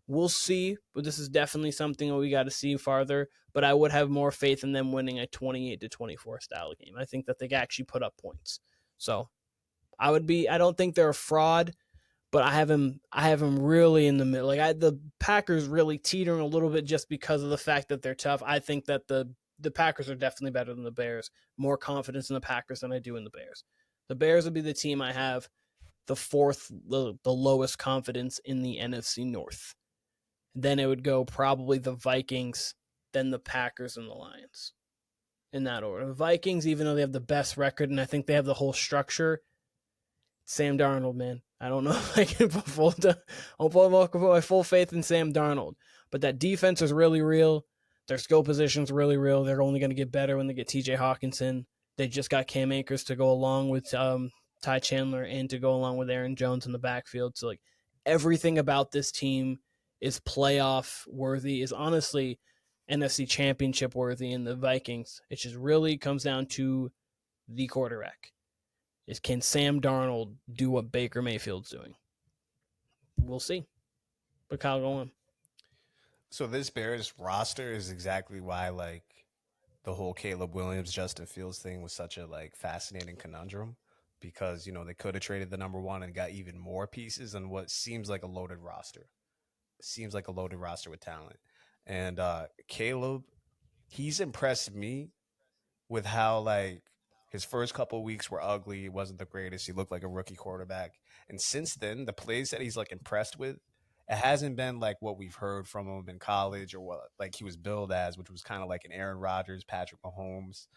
We'll see, but this is definitely something that we got to see farther. But I would have more faith in them winning a 28-24 style game. I think that they actually put up points. So I don't think they're a fraud, but I have him really in the middle. Like the Packers really teetering a little bit just because of the fact that they're tough. I think that the Packers are definitely better than the Bears. More confidence in the Packers than I do in the Bears. The Bears would be the team I have the lowest confidence in the NFC North. Then it would go probably the Vikings, then the Packers and the Lions. In that order. The Vikings, even though they have the best record and I think they have the whole structure, Sam Darnold, man. I don't know if I can put my full faith in Sam Darnold. But that defense is really real. Their skill position is really real. They're only going to get better when they get TJ Hawkinson. They just got Cam Akers to go along with Ty Chandler and to go along with Aaron Jones in the backfield. So, like, everything about this team is playoff worthy, is honestly NFC championship worthy in the Vikings. It just really comes down to the quarterback. Is can Sam Darnold do what Baker Mayfield's doing? We'll see. But Kyle, go on. So this Bears roster is exactly why, like, the whole Caleb Williams, Justin Fields thing was such a, like, fascinating conundrum, because, you know, they could have traded the number one and got even more pieces on what seems like a loaded roster. Seems like a loaded roster with talent. And Caleb, he's impressed me with how, like, his first couple of weeks were ugly. He wasn't the greatest. He looked like a rookie quarterback. And since then, the plays that he's, like, impressed with, it hasn't been like what we've heard from him in college or what, like, he was billed as, which was kind of like an Aaron Rodgers, Patrick Mahomes,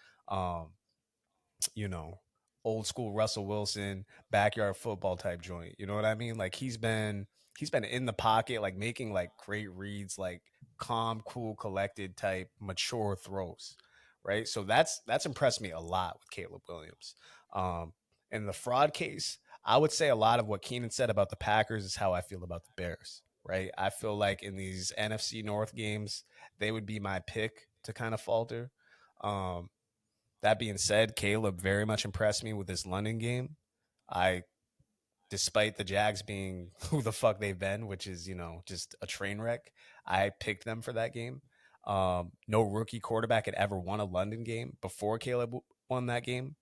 you know, old school Russell Wilson, backyard football type joint. You know what I mean? Like, he's been in the pocket, like, making, like, great reads, like, calm, cool, collected type, mature throws, right? So that's impressed me a lot with Caleb Williams. In the fraud case, I would say a lot of what Keenan said about the Packers is how I feel about the Bears, right? I feel like in these NFC North games, they would be my pick to kind of falter. That being said, Caleb very much impressed me with this London game. Despite the Jags being who the fuck they've been, which is, you know, just a train wreck, I picked them for that game. No rookie quarterback had ever won a London game before Caleb won that game.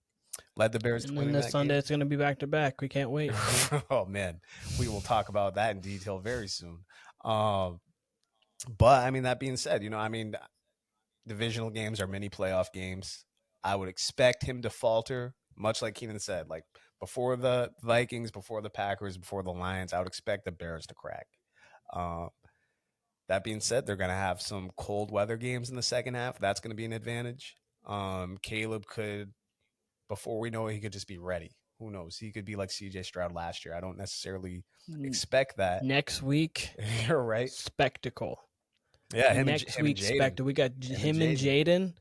Led the Bears to And winning then that this Sunday game. it's going to be back to back. We can't wait. Oh man, we will talk about that in detail very soon. But I mean, that being said, you know, I mean, divisional games are mini playoff games. I would expect him to falter, much like Keenan said, like before the Vikings, before the Packers, before the Lions. I would expect the Bears to crack. That being said, they're going to have some cold weather games in the second half. That's going to be an advantage. Caleb could, before we know it, he could just be ready. Who knows? He could be like CJ Stroud last year. I don't necessarily expect that. Next week, you're right. Spectacle. Yeah, next week, spectacle. We got him and Jaden. Jaden.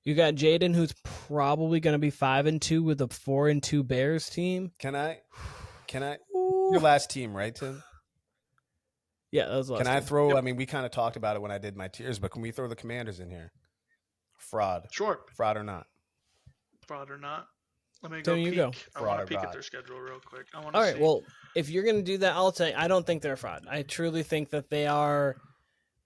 You got Jaden, who's probably going to be 5-2 with a 4-2 Bears team. Can I? Your last team, right, Tim? Yeah, that was last. Can I team. throw? Yep. I mean, we kind of talked about it when I did my tiers, but can we throw the Commanders in here? Fraud. Sure. Fraud or not? Fraud or not? Let me Tell go you peek. go. I Fraud want or to peek not? at their schedule real quick. I want All to right. see. Well, if you're going to do that, I'll tell you. I don't think they're a fraud. I truly think that they are.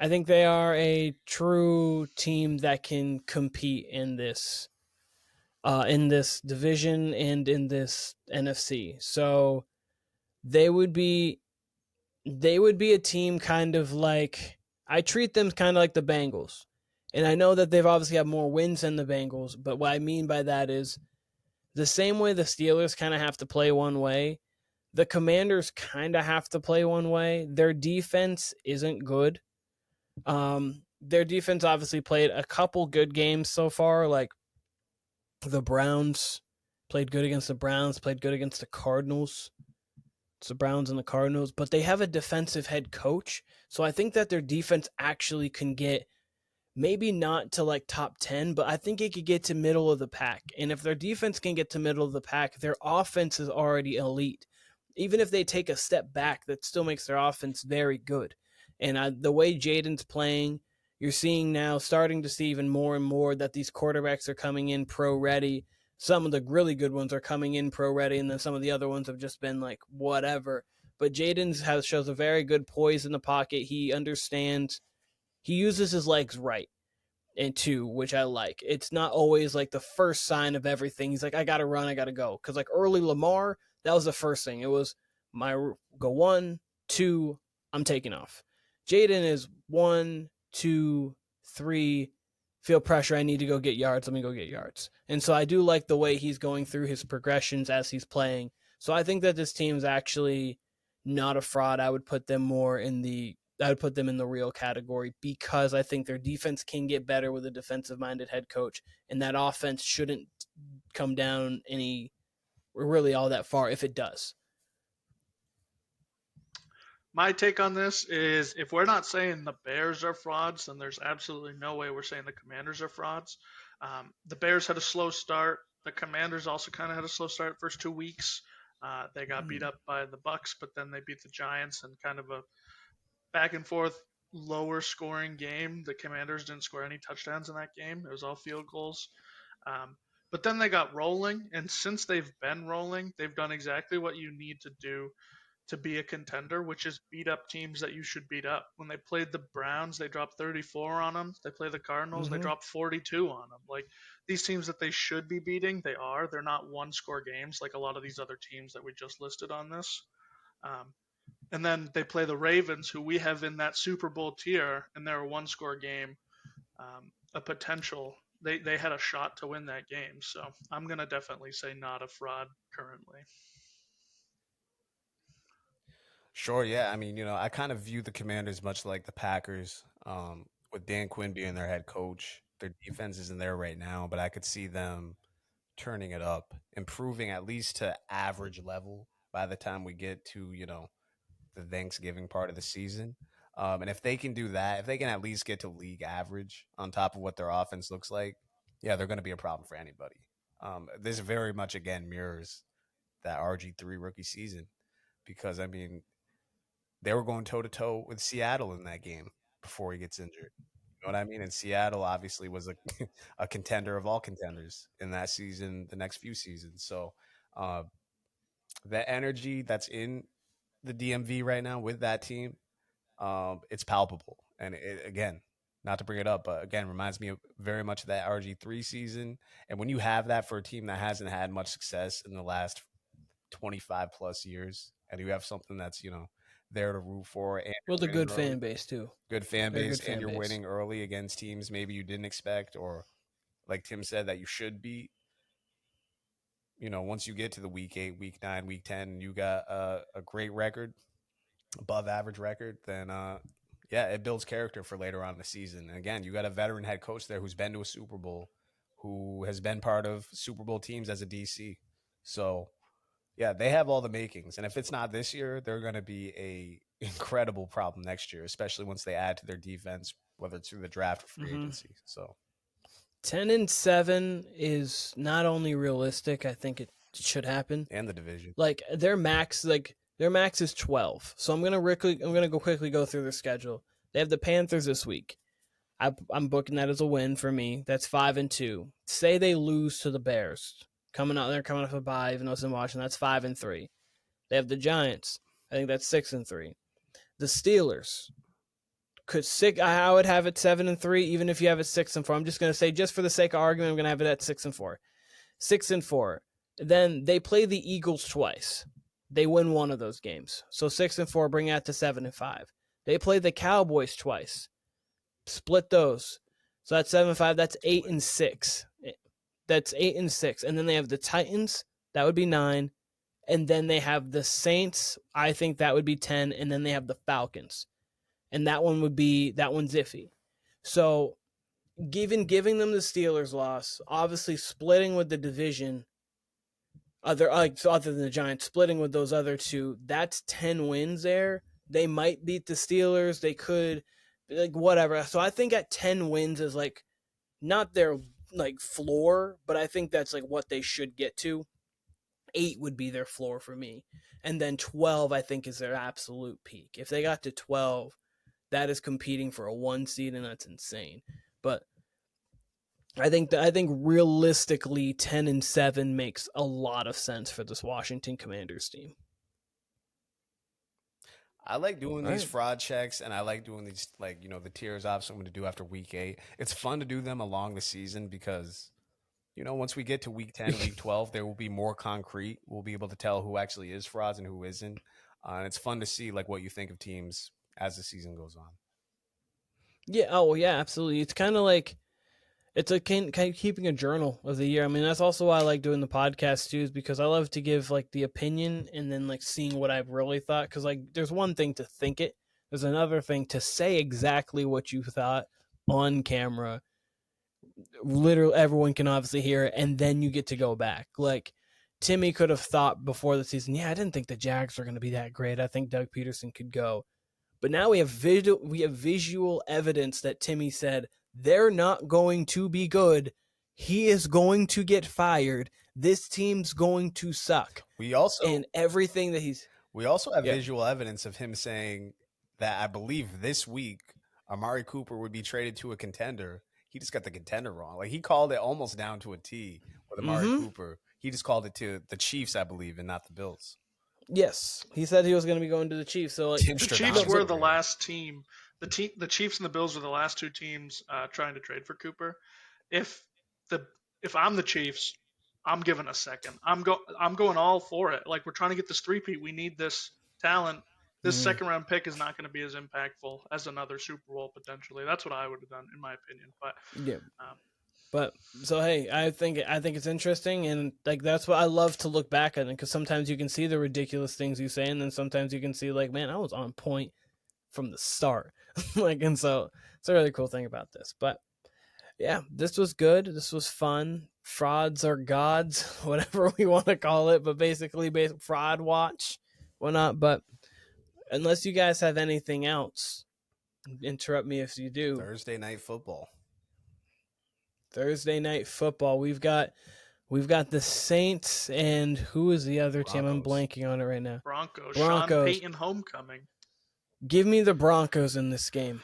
I think they are a true team that can compete in this division and in this NFC. So they would be a team kind of like, I treat them kind of like the Bengals. And I know that they've obviously had more wins than the Bengals, but what I mean by that is the same way the Steelers kind of have to play one way, the Commanders kind of have to play one way. Their defense isn't good. Their defense obviously played a couple good games so far, like the Browns played good against the Browns, played good against the Cardinals. It's the Browns and the Cardinals, but they have a defensive head coach. So I think that their defense actually can get maybe not to like top 10, but I think it could get to middle of the pack. And if their defense can get to middle of the pack, their offense is already elite. Even if they take a step back, that still makes their offense very good. And the way Jaden's playing, you're seeing now, starting to see even more and more that these quarterbacks are coming in pro-ready. Some of the really good ones are coming in pro-ready, and then some of the other ones have just been like, whatever. But Jaden's shows a very good poise in the pocket. He understands. He uses his legs right, and too, which I like. It's not always like the first sign of everything. He's like, I got to run, I got to go. Because like early Lamar, that was the first thing. It was Go 1, 2, I'm taking off. Jaden is 1, 2, 3, feel pressure, I need to go get yards, let me go get yards. And so I do like the way he's going through his progressions as he's playing. So I think that this team's actually not a fraud. I would put them in the real category, because I think their defense can get better with a defensive-minded head coach, and that offense shouldn't come down really all that far if it does. My take on this is, if we're not saying the Bears are frauds, then there's absolutely no way we're saying the Commanders are frauds. The Bears had a slow start. The Commanders also kind of had a slow start first 2 weeks. They got beat up by the Bucks, but then they beat the Giants in kind of a back and forth, lower scoring game. The Commanders didn't score any touchdowns in that game. It was all field goals. But then they got rolling, and since they've been rolling, they've done exactly what you need to do to be a contender, which is beat up teams that you should beat up. When they played the Browns, they dropped 34 on them. They play the Cardinals, they dropped 42 on them. Like, these teams that they should be beating, they are. They're not one-score games like a lot of these other teams that we just listed on this. And then they play the Ravens, who we have in that Super Bowl tier, and they're a one-score game, a potential. They had a shot to win that game. So I'm going to definitely say not a fraud currently. Sure, yeah. I mean, I kind of view the Commanders much like the Packers, with Dan Quinn being their head coach. Their defense isn't there right now, but I could see them turning it up, improving at least to average level by the time we get to, the Thanksgiving part of the season. And if they can do that, if they can at least get to league average on top of what their offense looks like, yeah, they're going to be a problem for anybody. This very much, again, mirrors that RG3 rookie season, because, I mean, they were going toe-to-toe with Seattle in that game before he gets injured. You know what I mean? And Seattle obviously was a contender of all contenders in that season, the next few seasons. So the energy that's in the DMV right now with that team, it's palpable. And again, not to bring it up, but again, reminds me of very much of that RG3 season. And when you have that for a team that hasn't had much success in the last 25 plus years, and you have something that's, there to root for. And well, the good fan base too. Good fan base, and you're winning early against teams maybe you didn't expect, or like Tim said, that you should beat. Once you get to the week 8, week 9, week 10, and you got a great record, above average record, then yeah, it builds character for later on in the season. And again, you got a veteran head coach there who's been to a Super Bowl, who has been part of Super Bowl teams as a DC. So yeah, they have all the makings. And if it's not this year, they're going to be a incredible problem next year, especially once they add to their defense, whether it's through the draft or free agency. So 10-7 is not only realistic, I think it should happen. And the division. Like their max is 12. So I'm gonna quickly go through their schedule. They have the Panthers this week. I'm booking that as a win for me. That's 5-2. Say they lose to the Bears. They're coming off a bye, even though it's in Washington. That's 5-3. They have the Giants. I think that's 6-3. The Steelers I would have it 7-3, even if you have it 6-4. I'm just gonna say, just for the sake of argument, I'm gonna have it at 6-4. 6-4. Then they play the Eagles twice. They win one of those games. So 6-4, bring that to 7-5. They play the Cowboys twice. Split those. So that's 7-5. That's 8-6. That's 8-6. And then they have the Titans. That would be 9. And then they have the Saints. I think that would be 10. And then they have the Falcons. And that one's iffy. So giving them the Steelers loss, obviously splitting with the division, other than the Giants, splitting with those other two, that's 10 wins there. They might beat the Steelers. They could, whatever. So I think at 10 wins is not their floor, but I think that's what they should get to. 8 would be their floor for me. And then 12, I think, is their absolute peak. If they got to 12, that is competing for a 1 seed, and that's insane. But I think realistically 10-7 makes a lot of sense for this Washington Commanders team. I like doing these fraud checks, and I like doing these, the tiers obviously I'm going to do after week 8. It's fun to do them along the season because, once we get to week 10, week 12, there will be more concrete. We'll be able to tell who actually is frauds and who isn't. And it's fun to see like what you think of teams as the season goes on. Yeah. Oh, well, yeah, absolutely. It's kind of like it's a kind of keeping a journal of the year. I mean, that's also why I like doing the podcast too, is because I love to give like the opinion and then like seeing what I've really thought. Because like, there's one thing to think it, there's another thing to say exactly what you thought on camera. Literally, everyone can obviously hear it, and then you get to go back. Like Timmy could have thought before the season, yeah, I didn't think the Jags were going to be that great. I think Doug Peterson could go. But now we have visual evidence that Timmy said they're not going to be good. He is going to get fired. This team's going to suck. We also and everything that he's have visual evidence of him saying that I believe this week Amari Cooper would be traded to a contender. He just got the contender wrong. Like he called it almost down to a T with Amari Cooper. He just called it to the Chiefs, I believe, and not the Bills. Yes, he said he was going to be going to the Chiefs. So like, the Chiefs were the last team. The Chiefs and the Bills were the last two teams trying to trade for Cooper. If I'm the Chiefs, I'm giving a second. I'm going all for it. Like we're trying to get this three-peat. We need this talent. This second round pick is not going to be as impactful as another Super Bowl potentially. That's what I would have done in my opinion. But yeah. But so hey, I think it's interesting, and like that's what I love to look back at it, because sometimes you can see the ridiculous things you say, and then sometimes you can see like, man, I was on point from the start. Like, and so it's a really cool thing about this. But yeah, this was good. This was fun. Frauds are gods, whatever we want to call it, but basically fraud watch, whatnot. But unless you guys have anything else, interrupt me if you do. Thursday night football. We've got the Saints, and who is the other team? I'm blanking on it right now. Broncos. Sean Payton homecoming. Give me the Broncos in this game.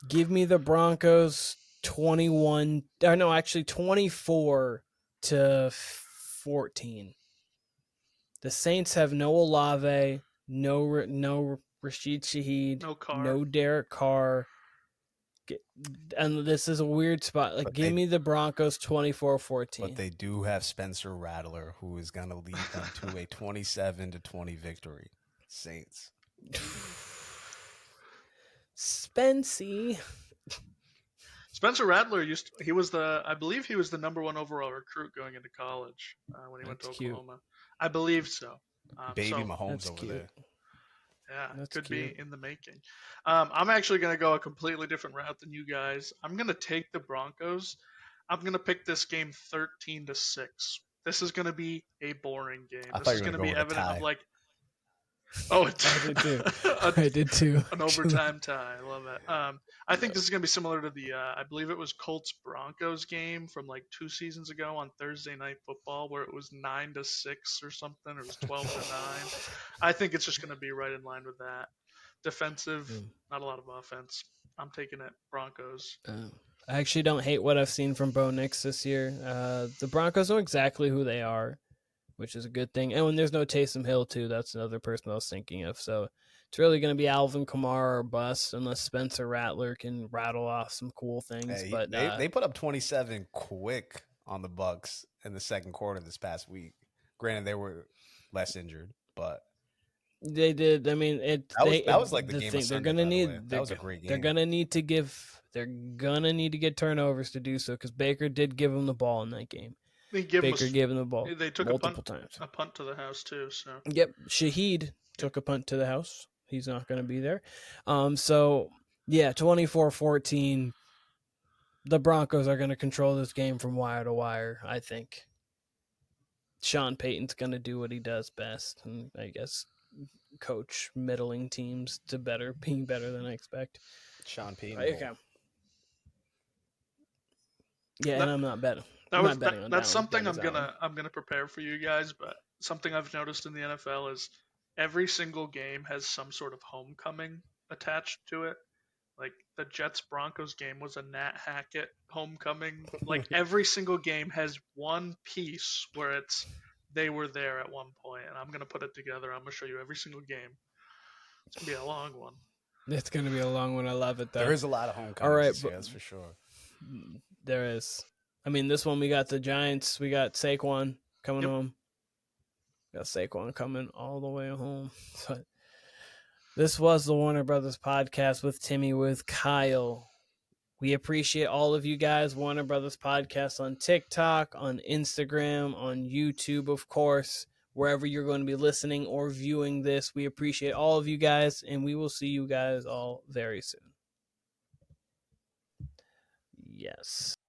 Give me the Broncos 24-14. The Saints have no Olave, no Rashid Shaheed, no Derek Carr. And this is a weird spot. Like, give me the Broncos 24-14. But they do have Spencer Rattler, who is going to lead them to a 27-20 victory. Saints. Spencer Rattler I believe he was the number one overall recruit going into college when he went to Oklahoma. Cute. I believe so. Baby Mahomes over there. Yeah, that's could cute. Be in the making. I'm actually going to go a completely different route than you guys. I'm going to take the Broncos. I'm going to pick this game 13-6. This is going to be a boring game. This is going to be evident of like. Oh, I did too. An overtime tie. I love it. I think this is going to be similar to the, I believe it was Colts Broncos game from like 2 seasons ago on Thursday Night Football, where it was 9-6 or something. Or it was 12-9. I think it's just going to be right in line with that. Defensive, not a lot of offense. I'm taking it Broncos. I actually don't hate what I've seen from Bo Nix this year. The Broncos know exactly who they are, which is a good thing. And when there's no Taysom Hill, too, that's another person I was thinking of. So it's really going to be Alvin Kamara or bust, unless Spencer Rattler can rattle off some cool things. Hey, but they put up 27 quick on the Bucs in the second quarter this past week. Granted, they were less injured, but they did. I mean, that was like the game. They're going to need. That was a great game. They're going to need to get turnovers to do so, because Baker did give them the ball in that game. Baker gave him the ball. They took multiple times. A punt to the house too. So yep, Shaheed took a punt to the house. He's not going to be there. So yeah, 24-14. The Broncos are going to control this game from wire to wire. I think Sean Payton's going to do what he does best, and I guess coach middling teams to being better than I expect. Sean Payton. Okay. Yeah, and I'm not betting. That's something I'm gonna prepare for you guys, but something I've noticed in the NFL is every single game has some sort of homecoming attached to it. Like the Jets Broncos game was a Nat Hackett homecoming. Like every single game has one piece where they were there at one point, and I'm gonna put it together. I'm gonna show you every single game. It's gonna be a long one. It's gonna be a long one. I love it though. There is a lot of homecomings. All right, that's for sure. There is. I mean, this one we got the Giants. We got Saquon coming home. Got Saquon coming all the way home. But this was the Warner Brothers podcast with Timmy, with Kyle. We appreciate all of you guys. Warner Brothers podcast on TikTok, on Instagram, on YouTube, of course, wherever you're going to be listening or viewing this. We appreciate all of you guys, and we will see you guys all very soon. Yes.